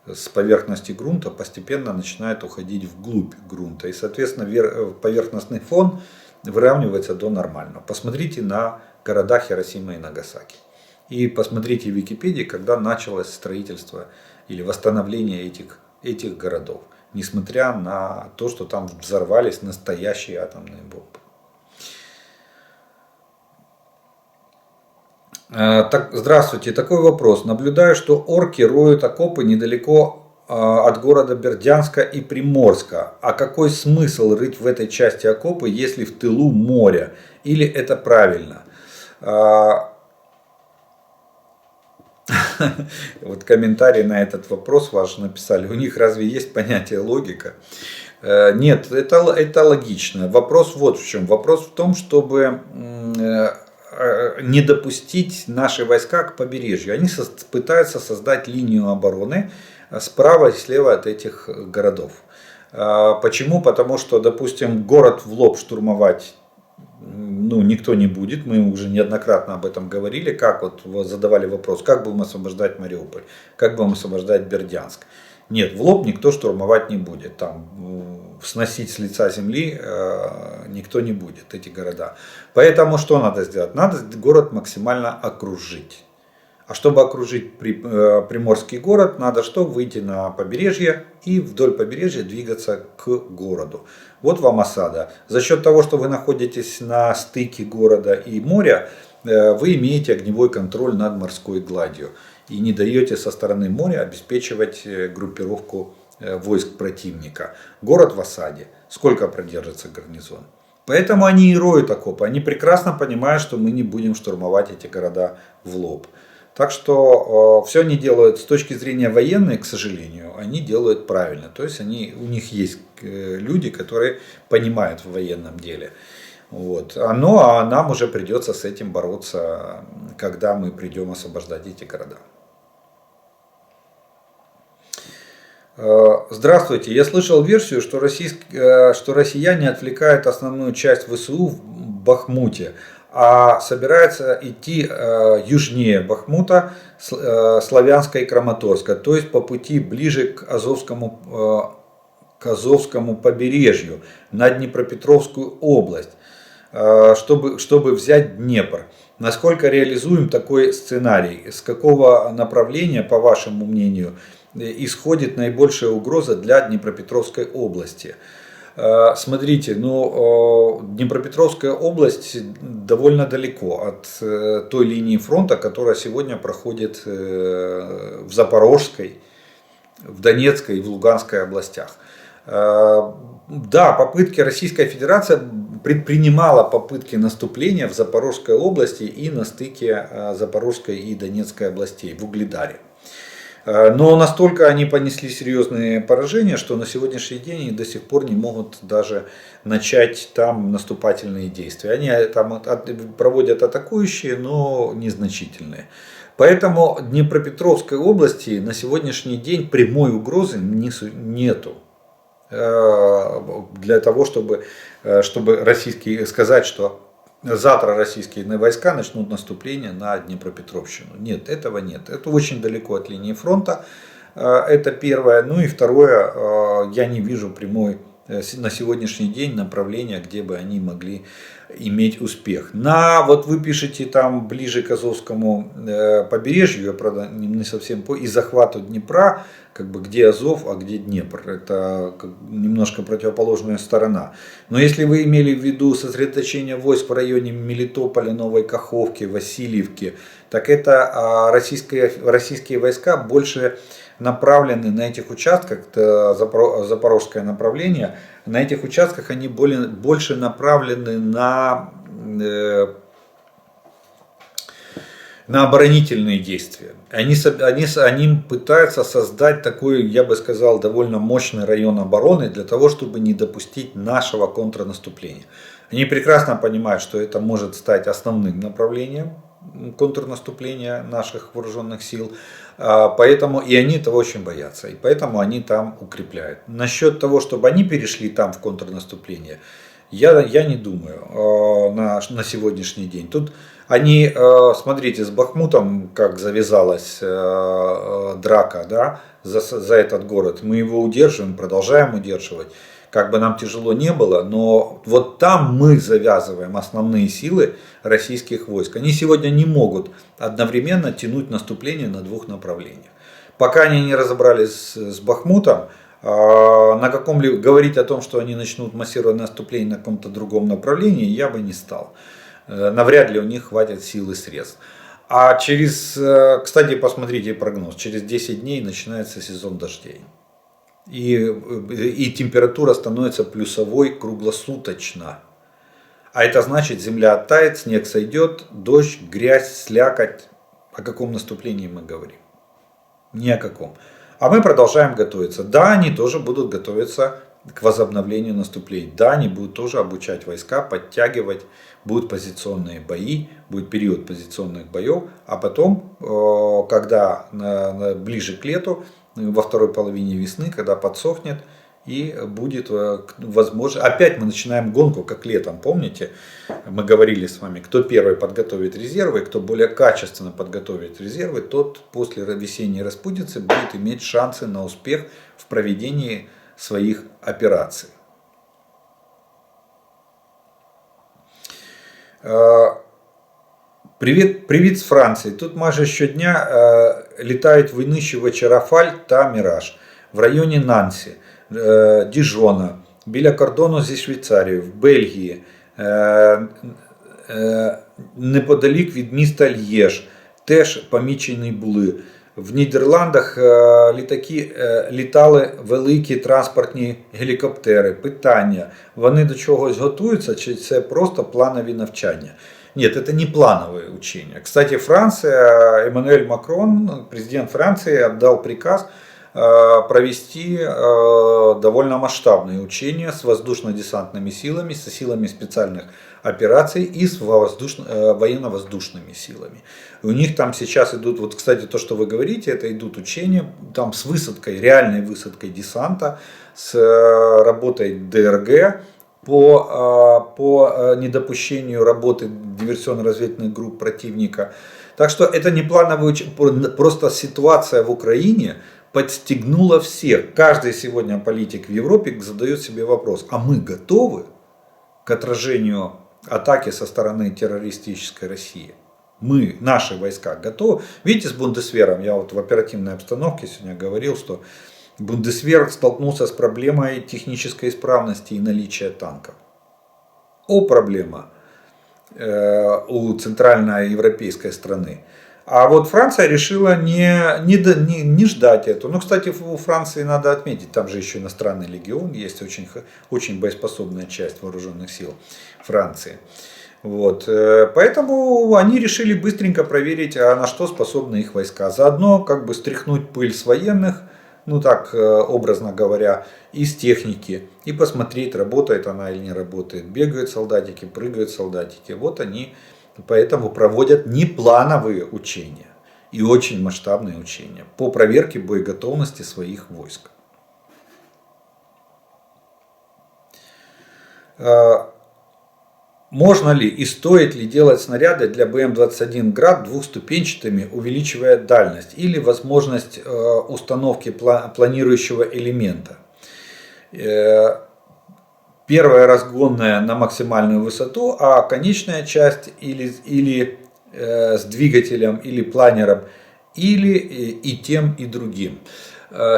с поверхности грунта, постепенно начинает уходить вглубь грунта. И, соответственно, поверхностный фон выравнивается до нормального. Посмотрите на города Хиросима и Нагасаки. И посмотрите в Википедии, когда началось строительство или восстановление этих городов. Несмотря на то, что там взорвались настоящие атомные бомбы. Здравствуйте, такой вопрос. Наблюдаю, что орки роют окопы недалеко от города Бердянска и Приморска. А какой смысл рыть в этой части окопы, если в тылу море? Или это правильно? Вот комментарий на этот вопрос ваш написали. У них разве есть понятие логика? Нет, это логично. Вопрос вот в чем. Вопрос в том, чтобы не допустить наши войска к побережью. Они пытаются создать линию обороны справа и слева от этих городов. Почему? Потому что, допустим, город в лоб штурмовать никто не будет. Мы уже неоднократно об этом говорили. Как задавали вопрос, как будем освобождать Мариуполь, как будем освобождать Бердянск. Нет, в лоб никто штурмовать не будет. Там сносить с лица земли никто не будет, эти города. Поэтому что надо сделать? Надо город максимально окружить. А чтобы окружить Приморский город, надо что? Выйти на побережье и вдоль побережья двигаться к городу. Вот вам осада. За счет того, что вы находитесь на стыке города и моря, вы имеете огневой контроль над морской гладью. И не даете со стороны моря обеспечивать группировку войск противника. Город в осаде. Сколько продержится гарнизон? Поэтому они и роют окопы. Они прекрасно понимают, что мы не будем штурмовать эти города в лоб. Так что все они делают с точки зрения военной, к сожалению, они делают правильно. То есть у них есть люди, которые понимают в военном деле. Вот. Ну а нам уже придется с этим бороться, когда мы придем освобождать эти города. Здравствуйте. Я слышал версию, что россияне отвлекают основную часть ВСУ в Бахмуте, а собираются идти южнее Бахмута, Славянска и Краматорска, то есть по пути ближе к Азовскому побережью, на Днепропетровскую область, чтобы взять Днепр. Насколько реализуем такой сценарий? С какого направления, по вашему мнению, исходит наибольшая угроза для Днепропетровской области? Смотрите, Днепропетровская область довольно далеко от той линии фронта, которая сегодня проходит в Запорожской, в Донецкой и в Луганской областях. Да, Российская Федерация предпринимала попытки наступления в Запорожской области и на стыке Запорожской и Донецкой областей, в Угледаре. Но настолько они понесли серьезные поражения, что на сегодняшний день они до сих пор не могут даже начать там наступательные действия. Они там проводят атакующие, но незначительные. Поэтому Днепропетровской области на сегодняшний день прямой угрозы нету. Для того, чтобы сказать, что завтра российские войска начнут наступление на Днепропетровщину. Нет, этого нет. Это очень далеко от линии фронта. Это первое. Ну и второе, я не вижу прямой на сегодняшний день направления, где бы они могли иметь успех. Вот вы пишете там ближе к Азовскому побережью, я правда не совсем понял, и захвату Днепра, где Азов, а где Днепр. Это немножко противоположная сторона. Но если вы имели в виду сосредоточение войск в районе Мелитополя, Новой Каховки, Васильевки, так это российские войска больше направлены на этих участках, это запорожское направление, на этих участках они больше направлены на оборонительные действия. Они пытаются создать такой, я бы сказал, довольно мощный район обороны для того, чтобы не допустить нашего контрнаступления. Они прекрасно понимают, что это может стать основным направлением контрнаступления наших вооруженных сил. Поэтому и они этого очень боятся. И поэтому они там укрепляют. Насчет того, чтобы они перешли там в контрнаступление, я не думаю на сегодняшний день. Тут они, смотрите, с Бахмутом как завязалась драка, да, за этот город. Мы его удерживаем, продолжаем удерживать. Как бы нам тяжело не было, но вот там мы завязываем основные силы российских войск. Они сегодня не могут одновременно тянуть наступление на двух направлениях. Пока они не разобрались с Бахмутом, говорить о том, что они начнут массированное наступление на каком-то другом направлении, я бы не стал. Навряд ли у них хватит сил и средств. Кстати, посмотрите прогноз, через 10 дней начинается сезон дождей. И температура становится плюсовой круглосуточно. А это значит, земля оттает, снег сойдет, дождь, грязь, слякоть. О каком наступлении мы говорим? Ни о каком. А мы продолжаем готовиться. Да, они тоже будут готовиться к возобновлению наступлений. Да, они будут тоже обучать войска, подтягивать. Будут позиционные бои, будет период позиционных боев. А потом, когда ближе к лету, во второй половине весны, когда подсохнет и будет возможно. Опять мы начинаем гонку, как летом, помните? Мы говорили с вами, кто первый подготовит резервы, кто более качественно подготовит резервы, тот после весенней распутицы будет иметь шансы на успех в проведении своих операций. Привіт з Франції. Тут майже щодня літають винищувачі Рафаль та Міраж в районі Нансі, Діжона, біля кордону зі Швейцарією, в Бельгії, неподалік від міста Л'єж, теж помічені були. В Нідерландах літали великі транспортні гелікоптери. Питання, вони до чогось готуються, чи це просто планові навчання? Нет, это не плановые учения. Кстати, Франция, Эммануэль Макрон, президент Франции, отдал приказ провести довольно масштабные учения с воздушно-десантными силами, со силами специальных операций и с военно-воздушными силами. И у них там сейчас идут, вот, кстати, то, что вы говорите, это идут учения там с высадкой, реальной высадкой десанта, с работой ДРГ, по недопущению работы диверсионно-разведывательных групп противника. Так что это не плановый учение, просто ситуация в Украине подстегнула всех. Каждый сегодня политик в Европе задает себе вопрос, а мы готовы к отражению атаки со стороны террористической России? Мы, наши войска готовы? Видите, с Бундесвером, я вот в оперативной обстановке сегодня говорил, что Бундесвер столкнулся с проблемой технической исправности и наличия танков. Проблема у центральноевропейской страны. А вот Франция решила не ждать этого. Ну, кстати, у Франции надо отметить, там же еще иностранный легион, есть очень боеспособная часть вооруженных сил Франции. Вот. Поэтому они решили быстренько проверить, на что способны их войска. Заодно как бы стряхнуть пыль с военных, ну так образно говоря, из техники и посмотреть, работает она или не работает. Бегают солдатики, прыгают солдатики. Вот они поэтому проводят неплановые учения и очень масштабные учения по проверке боеготовности своих войск. Можно ли и стоит ли делать снаряды для БМ-21 «Град» двухступенчатыми, увеличивая дальность, или возможность установки планирующего элемента? Первая разгонная на максимальную высоту, а конечная часть или с двигателем, или планером, или и тем, и другим.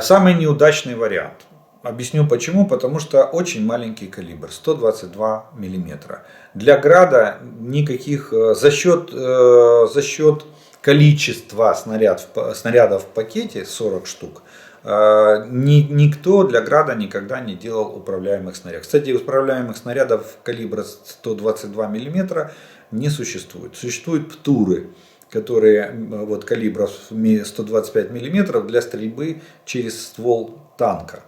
Самый неудачный вариант. Объясню почему. Потому что очень маленький калибр, 122 мм. Для «Града» никаких, за счет количества снарядов в пакете, 40 штук, никто для «Града» никогда не делал управляемых снарядов. Кстати, управляемых снарядов калибра 122 мм не существует. Существуют ПТУРы, которые вот калибра 125 мм для стрельбы через ствол танка.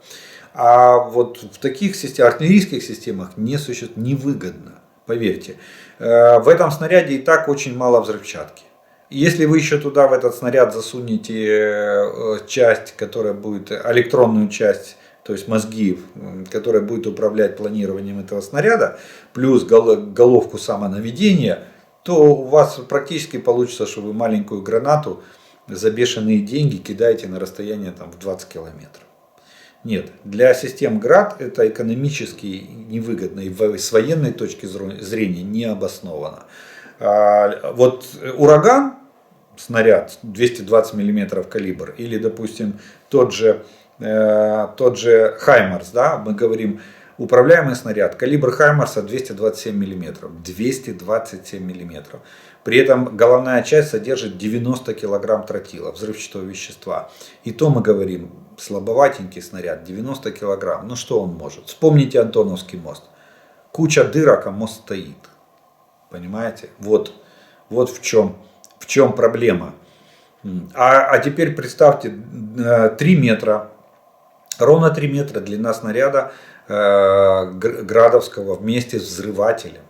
А вот в таких артиллерийских системах не существует, невыгодно, поверьте. В этом снаряде и так очень мало взрывчатки. Если вы еще туда в этот снаряд засунете часть, которая будет, электронную часть, то есть мозги, которая будет управлять планированием этого снаряда, плюс головку самонаведения, то у вас практически получится, что вы маленькую гранату за бешеные деньги кидаете на расстояние там, в 20 километров. Нет, для систем «Град» это экономически невыгодно и с военной точки зрения не обосновано. Вот «Ураган», снаряд 220 мм калибр, или, допустим, тот же «Хаймарс», да, мы говорим, управляемый снаряд, калибр «Хаймарса» 227 мм. 227 мм. При этом головная часть содержит 90 кг тротила, взрывчатого вещества. И то мы говорим, слабоватенький снаряд, 90 кг. Ну что он может? Вспомните Антоновский мост. Куча дырок, а мост стоит. Понимаете? Вот в чем проблема. А теперь представьте, 3 метра, ровно 3 метра длина снаряда градовского вместе с взрывателем.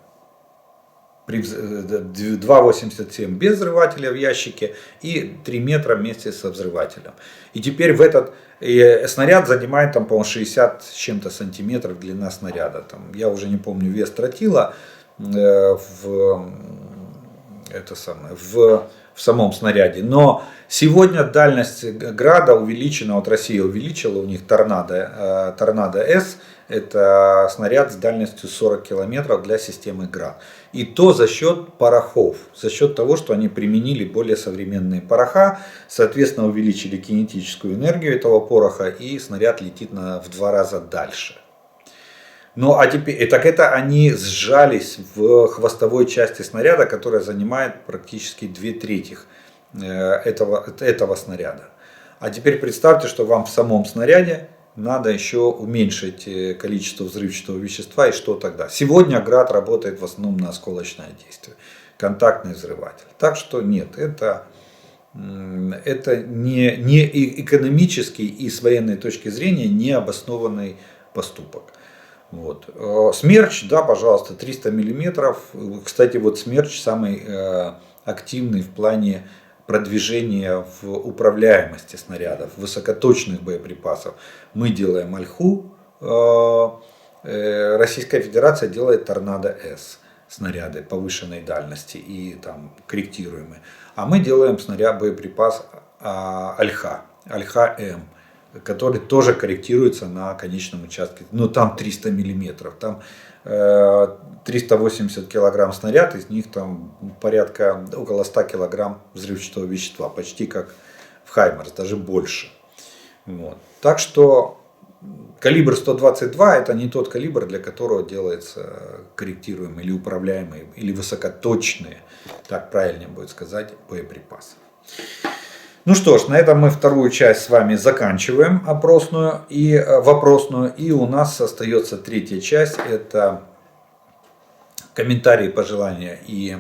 2,87 без взрывателя в ящике и 3 метра вместе со взрывателем. И теперь в этот снаряд занимает, там, по-моему, 60 с чем-то сантиметров длина снаряда. Там, я уже не помню вес тротила в в самом снаряде. Но сегодня дальность града увеличена, вот Россия увеличила, у них Торнадо С, это снаряд с дальностью 40 километров для системы град. И то за счет порохов, за счет того, что они применили более современные пороха, соответственно увеличили кинетическую энергию этого пороха, и снаряд летит в 2 раза дальше. Ну а теперь, так это они сжались в хвостовой части снаряда, которая занимает практически 2/3 этого снаряда. А теперь представьте, что вам в самом снаряде надо еще уменьшить количество взрывчатого вещества, и что тогда? Сегодня град работает в основном на осколочное действие, контактный взрыватель. Так что нет, это не экономический и с военной точки зрения не обоснованный поступок. Вот. Смерч, да, пожалуйста, 300 миллиметров. Кстати, вот Смерч самый активный в плане продвижения в управляемости снарядов, высокоточных боеприпасов. Мы делаем Ольху, Российская Федерация делает Торнадо С снаряды повышенной дальности и там корректируемые. А мы делаем боеприпас Ольха М, который тоже корректируется на конечном участке. Но там 300 миллиметров, там 380 килограмм снаряд, из них там порядка около 100 килограмм взрывчатого вещества, почти как в Хаймерс, даже больше. Вот. Так что калибр 122 это не тот калибр, для которого делается корректируемый или управляемый, или высокоточные, так правильнее будет сказать, боеприпасы. Ну что ж, на этом мы вторую часть с вами заканчиваем, вопросную, и у нас остается третья часть, это комментарии, пожелания и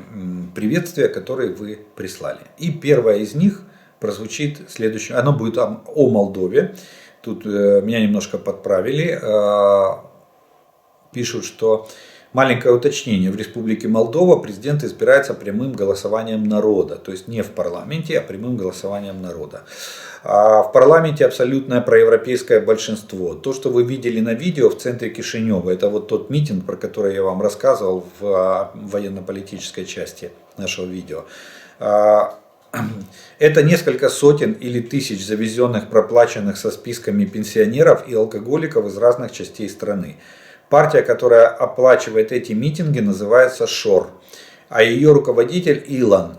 приветствия, которые вы прислали. И первое из них прозвучит следующее, оно будет о Молдове. Тут меня немножко подправили, пишут, что маленькое уточнение, в Республике Молдова президент избирается прямым голосованием народа, то есть не в парламенте, а прямым голосованием народа. А в парламенте абсолютное проевропейское большинство. То, что вы видели на видео в центре Кишинева, это вот тот митинг, про который я вам рассказывал в военно-политической части нашего видео. Это несколько сотен или тысяч завезенных, проплаченных со списками пенсионеров и алкоголиков из разных частей страны. Партия, которая оплачивает эти митинги, называется ШОР. А ее руководитель Илон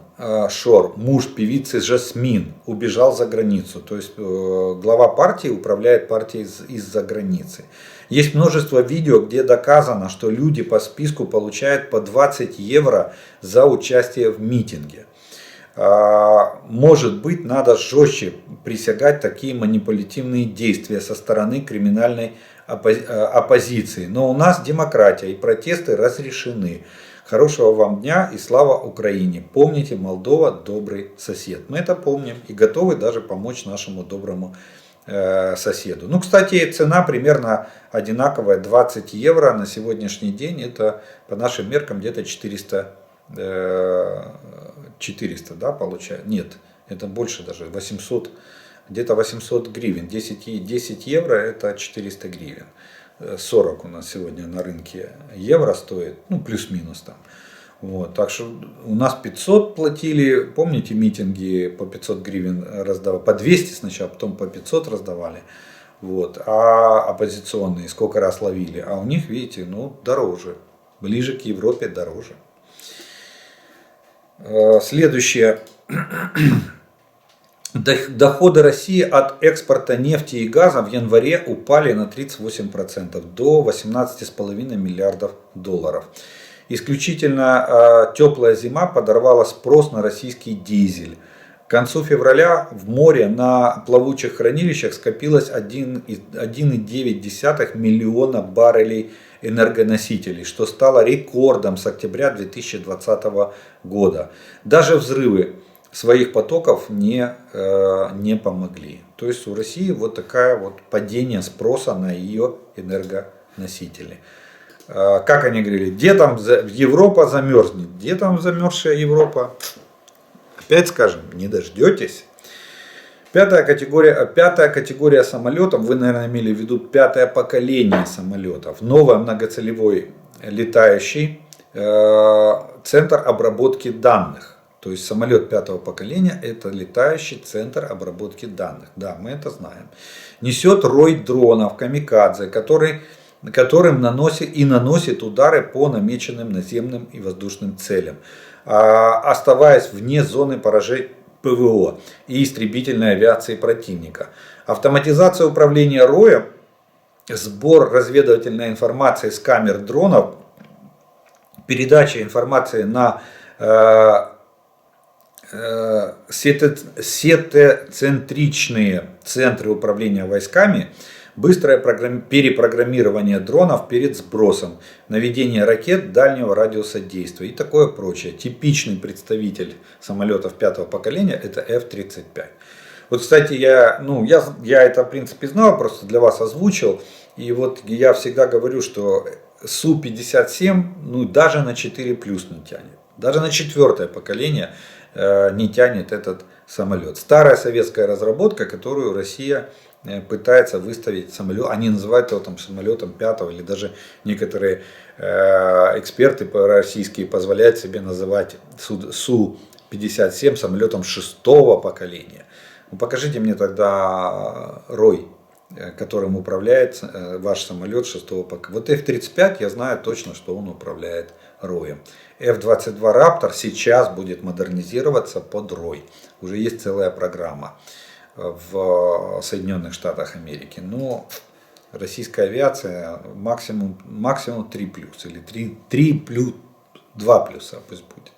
Шор, муж певицы Жасмин, убежал за границу. То есть глава партии управляет партией из-за границы. Есть множество видео, где доказано, что люди по списку получают по 20 евро за участие в митинге. Может быть, надо жестче пресекать такие манипулятивные действия со стороны криминальной оппозиции. Но у нас демократия и протесты разрешены. Хорошего вам дня и слава Украине. Помните, Молдова добрый сосед. Мы это помним и готовы даже помочь нашему доброму соседу. Ну, кстати, цена примерно одинаковая, 20 евро на сегодняшний день. Это по нашим меркам где-то 400, да, получается? Нет, это больше даже, 800, где-то 800 гривен. 10 евро это 400 гривен. 40 у нас сегодня на рынке евро стоит, ну плюс-минус там. Вот, так что у нас 500 платили, помните митинги по 500 гривен раздавали, по 200 сначала, потом по 500 раздавали. Вот, а оппозиционные сколько раз ловили, а у них, видите, ну дороже, ближе к Европе дороже. Следующее. Доходы России от экспорта нефти и газа в январе упали на 38% до 18,5 миллиардов долларов. Исключительно теплая зима подорвала спрос на российский дизель. К концу февраля в море на плавучих хранилищах скопилось 1,9 миллиона баррелей энергоносителей, что стало рекордом с октября 2020 года. Даже взрывы своих потоков не помогли. То есть у России вот такое вот падение спроса на ее энергоносители. Как они говорили, где там Европа замерзнет, где там замерзшая Европа? Опять скажем, не дождетесь. Пятая категория самолетов, вы, наверное, имели в виду пятое поколение самолетов. Новый многоцелевой летающий центр обработки данных. То есть самолет пятого поколения – это летающий центр обработки данных. Да, мы это знаем. Несет рой дронов, камикадзе, которым наносит удары по намеченным наземным и воздушным целям, оставаясь вне зоны поражения ПВО и истребительной авиации противника. Автоматизация управления роем, сбор разведывательной информации с камер дронов, передача информации на сетецентричные центры управления войсками, быстрое перепрограммирование дронов перед сбросом, наведение ракет дальнего радиуса действия и такое прочее. Типичный представитель самолетов пятого поколения – это F-35. Вот, кстати, я это в принципе знал, просто для вас озвучил. И вот я всегда говорю, что Су-57 даже на 4 плюс не тянет. Даже на четвертое поколение не тянет этот самолет. Старая советская разработка, которую Россия пытается выставить самолет. Они называют его там самолетом пятого, или даже некоторые эксперты российские позволяют себе называть Су-57 самолетом шестого поколения. Ну, покажите мне тогда рой, которым управляет ваш самолет шестого поколения. Вот F-35 я знаю точно, что он управляет роем. F-22 Raptor сейчас будет модернизироваться под рой. Уже есть целая программа в Соединенных Штатах Америки. Но российская авиация максимум 3 плюс или 3 плюс 2 плюса пусть будет.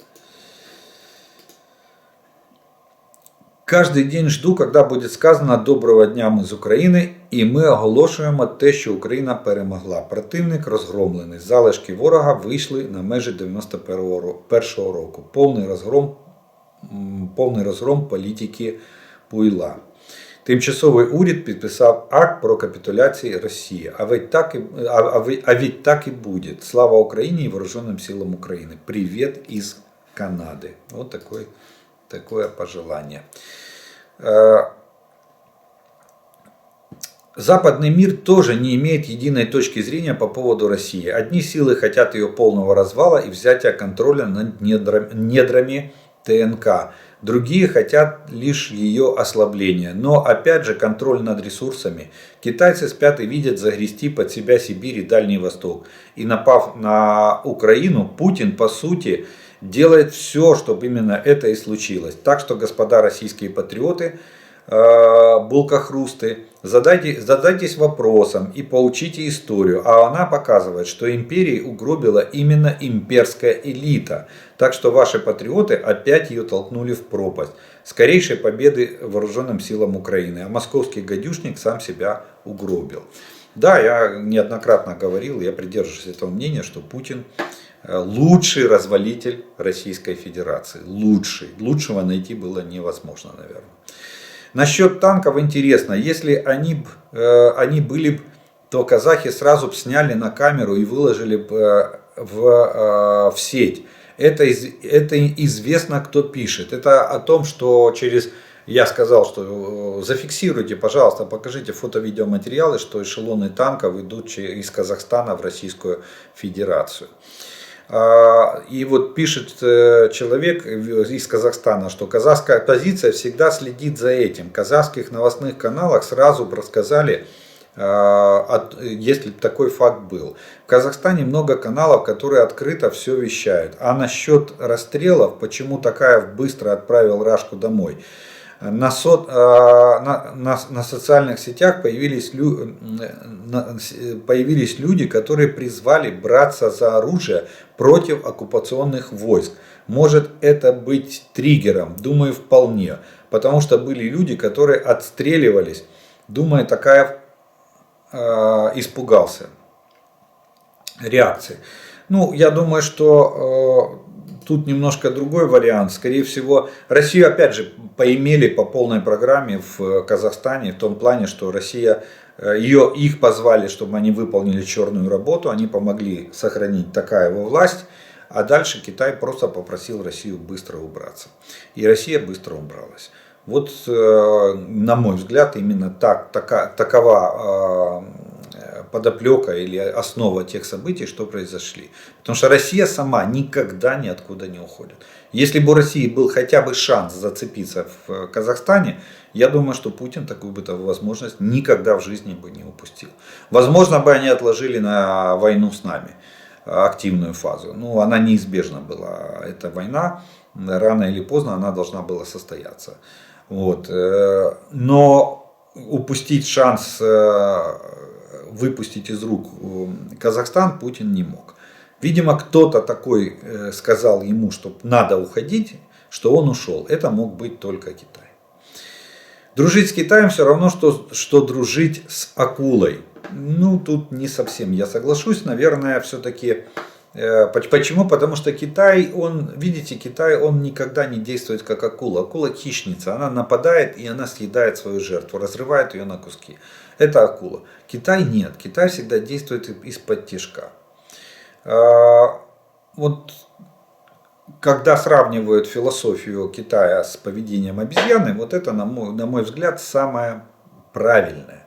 Каждый день жду, когда буде сказано «Доброго дня, ми з України», і ми оголошуємо те, що Україна перемогла. Противник розгромлений. Залишки ворога вийшли на межі 91-го року. Повний розгром політики Пуйла. Тимчасовий уряд підписав акт про капітуляцію Росії. А ведь так і буде. Слава Україні і Вооруженным силам України. Привет из Канады. Вот такое пожелание. Западный мир тоже не имеет единой точки зрения по поводу России. Одни силы хотят ее полного развала и взятия контроля над недрами ТНК. Другие хотят лишь ее ослабления. Но опять же контроль над ресурсами. Китайцы спят и видят загрести под себя Сибирь и Дальний Восток. И напав на Украину, Путин по сути делает все, чтобы именно это и случилось. Так что, господа российские патриоты, булкохрусты, задайтесь вопросом и поучите историю. А она показывает, что империи угробила именно имперская элита. Так что ваши патриоты опять ее толкнули в пропасть. Скорейшей победы вооруженным силам Украины. А московский гадюшник сам себя угробил. Да, я неоднократно говорил, я придерживаюсь этого мнения, что Путин лучший развалитель Российской Федерации. Лучшего найти было невозможно, наверное. Насчет танков интересно. Если они были, то казахи сразу бы сняли на камеру и выложили бы в сеть. Это известно, кто пишет. Это о том, что я сказал, что зафиксируйте, пожалуйста, покажите фото-видеоматериалы, что эшелоны танков идут из Казахстана в Российскую Федерацию. И вот пишет человек из Казахстана, что казахская оппозиция всегда следит за этим. В казахских новостных каналах сразу бы рассказали, если бы такой факт был. В Казахстане много каналов, которые открыто все вещают. А насчет расстрелов, почему Такаев быстро отправил Рашку домой? На социальных сетях появились люди, которые призвали браться за оружие против оккупационных войск. Может это быть триггером? Думаю, вполне. Потому что были люди, которые отстреливались. Думаю, Такаев испугался реакции. Ну, я думаю, что тут немножко другой вариант. Скорее всего, Россию опять же поимели по полной программе в Казахстане. В том плане, что их позвали, чтобы они выполнили черную работу. Они помогли сохранить Такаеву власть. А дальше Китай просто попросил Россию быстро убраться. И Россия быстро убралась. Вот, на мой взгляд, именно такова подоплека или основа тех событий, что произошли. Потому что Россия сама никогда ниоткуда не уходит. Если бы у России был хотя бы шанс зацепиться в Казахстане, я думаю, что Путин такую бы возможность никогда в жизни бы не упустил. Возможно бы они отложили на войну с нами активную фазу. Ну, она неизбежна была, эта война. Рано или поздно она должна была состояться. Вот. Но упустить шанс выпустить из рук Казахстан Путин не мог. Видимо, кто-то такой сказал ему, что надо уходить, что он ушел. Это мог быть только Китай. Дружить с Китаем все равно, что дружить с акулой. Ну, тут не совсем я соглашусь. Наверное, все-таки... Почему? Потому что Китай, видите, Китай, он никогда не действует как акула. Акула хищница, она нападает и она съедает свою жертву, разрывает ее на куски. Это акула. Китай нет, Китай всегда действует из-под тишка. Вот когда сравнивают философию Китая с поведением обезьяны, вот это, на мой взгляд, самое правильное.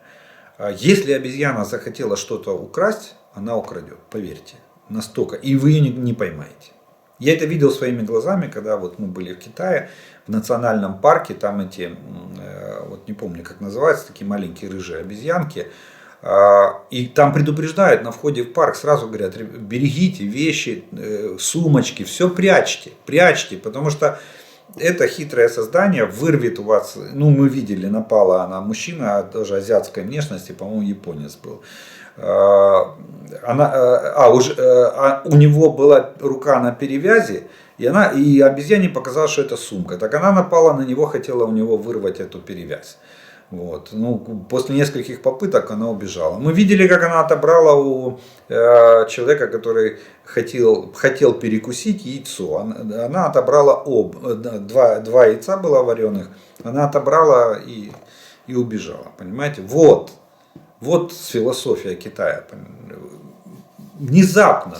Если обезьяна захотела что-то украсть, она украдет, поверьте. Настолько. И вы ее не поймаете. Я это видел своими глазами, когда вот мы были в Китае, в национальном парке, там эти, вот не помню как называются, такие маленькие рыжие обезьянки. И там предупреждают на входе в парк, сразу говорят, берегите вещи, сумочки, все прячьте, потому что это хитрое создание вырвет у вас, ну мы видели, напала она, мужчина тоже азиатской внешности, по-моему японец был. У него была рука на перевязи, и обезьяне показалось, что это сумка. Так она напала на него, хотела у него вырвать эту перевязь. Вот. Ну, после нескольких попыток она убежала. Мы видели, как она отобрала у человека, который хотел перекусить яйцо. Она отобрала два яйца было вареных, она отобрала и убежала. Понимаете? Вот философия Китая. Внезапно,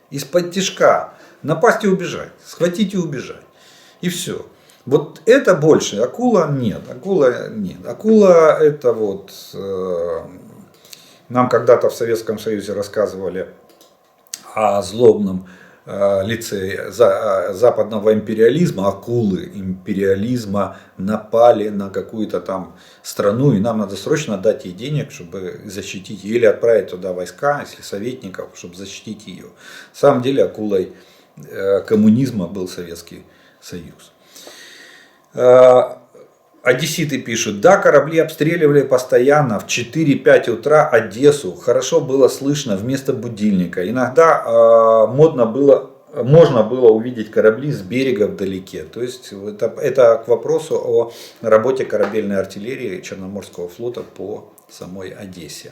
из-под тишка, напасть и убежать, схватить и убежать. И все. Вот это больше, акула нет. Акула это вот, нам когда-то в Советском Союзе рассказывали о злобном лице западного империализма, акулы империализма напали на какую-то там страну, и нам надо срочно дать ей денег, чтобы защитить ее, или отправить туда войска, если советников, чтобы защитить ее. На самом деле акулой коммунизма был Советский Союз. Одесситы пишут, да, корабли обстреливали постоянно в 4-5 утра Одессу, хорошо было слышно вместо будильника. Иногда можно было увидеть корабли с берега вдалеке. То есть это к вопросу о работе корабельной артиллерии Черноморского флота по самой Одессе.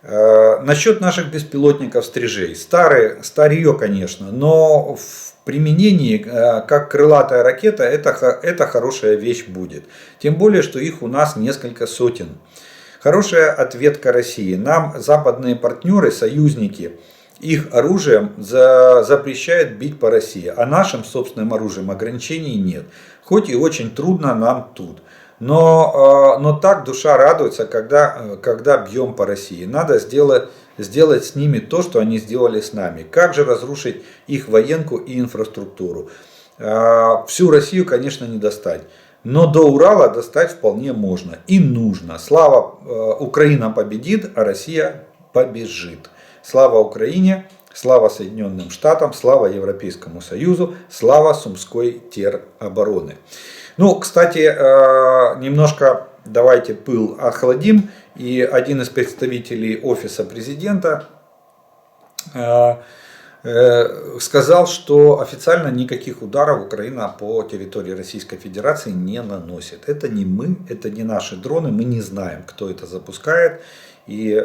Насчет наших беспилотников стрижей. Старье, конечно, но в применении как крылатая ракета это хорошая вещь будет. Тем более, что их у нас несколько сотен. Хорошая ответка России. Нам западные партнеры, союзники, их оружием запрещают бить по России. А нашим собственным оружием ограничений нет. Хоть и очень трудно нам тут. Но так душа радуется, когда бьем по России. Надо сделать с ними то, что они сделали с нами. Как же разрушить их военку и инфраструктуру? Всю Россию, конечно, не достать. Но до Урала достать вполне можно и нужно. Слава, Украина победит, а Россия побежит. Слава Украине, слава Соединенным Штатам, слава Европейскому Союзу, слава Сумской теробороны. Ну, кстати, немножко давайте пыл охладим. И один из представителей офиса президента сказал, что официально никаких ударов Украина по территории Российской Федерации не наносит. Это не мы, это не наши дроны, мы не знаем, кто это запускает. И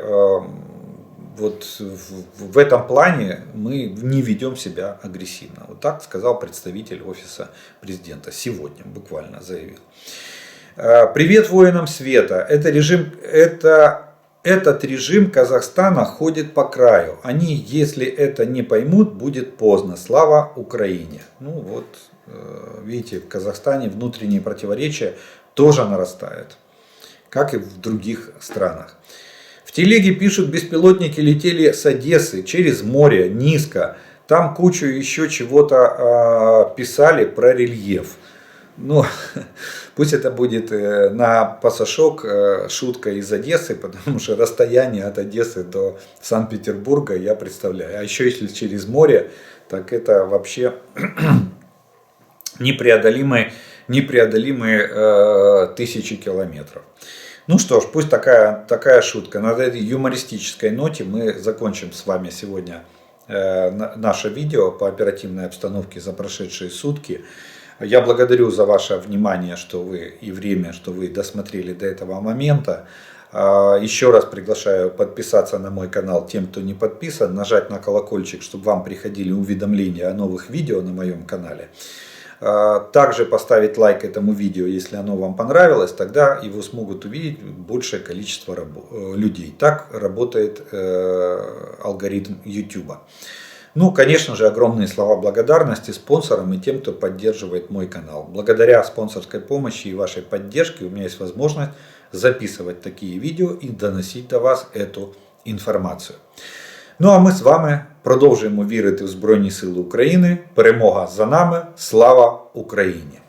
вот в этом плане мы не ведем себя агрессивно. Вот так сказал представитель офиса президента. Сегодня буквально заявил. Привет воинам света. Этот режим Казахстана ходит по краю. Они, если это не поймут, будет поздно. Слава Украине. Ну вот, видите, в Казахстане внутренние противоречия тоже нарастают, как и в других странах. В телеге пишут, беспилотники летели с Одессы через море, низко. Там кучу еще чего-то писали про рельеф. Ну, пусть это будет на пасашок шутка из Одессы, потому что расстояние от Одессы до Санкт-Петербурга я представляю. А еще если через море, так это вообще непреодолимые тысячи километров. Ну что ж, пусть такая шутка. На этой юмористической ноте мы закончим с вами сегодня наше видео по оперативной обстановке за прошедшие сутки. Я благодарю за ваше внимание, что вы и время, что вы досмотрели до этого момента. Еще раз приглашаю подписаться на мой канал тем, кто не подписан, нажать на колокольчик, чтобы вам приходили уведомления о новых видео на моем канале. Также поставить лайк этому видео, если оно вам понравилось, тогда его смогут увидеть большее количество людей. Так работает алгоритм YouTube. Ну, конечно же, огромные слова благодарности спонсорам и тем, кто поддерживает мой канал. Благодаря спонсорской помощи и вашей поддержке у меня есть возможность записывать такие видео і доносити до вас эту інформацію. Ну а ми з вами продовжуємо вірити в Збройні Сили України. Перемога за нами. Слава Україні!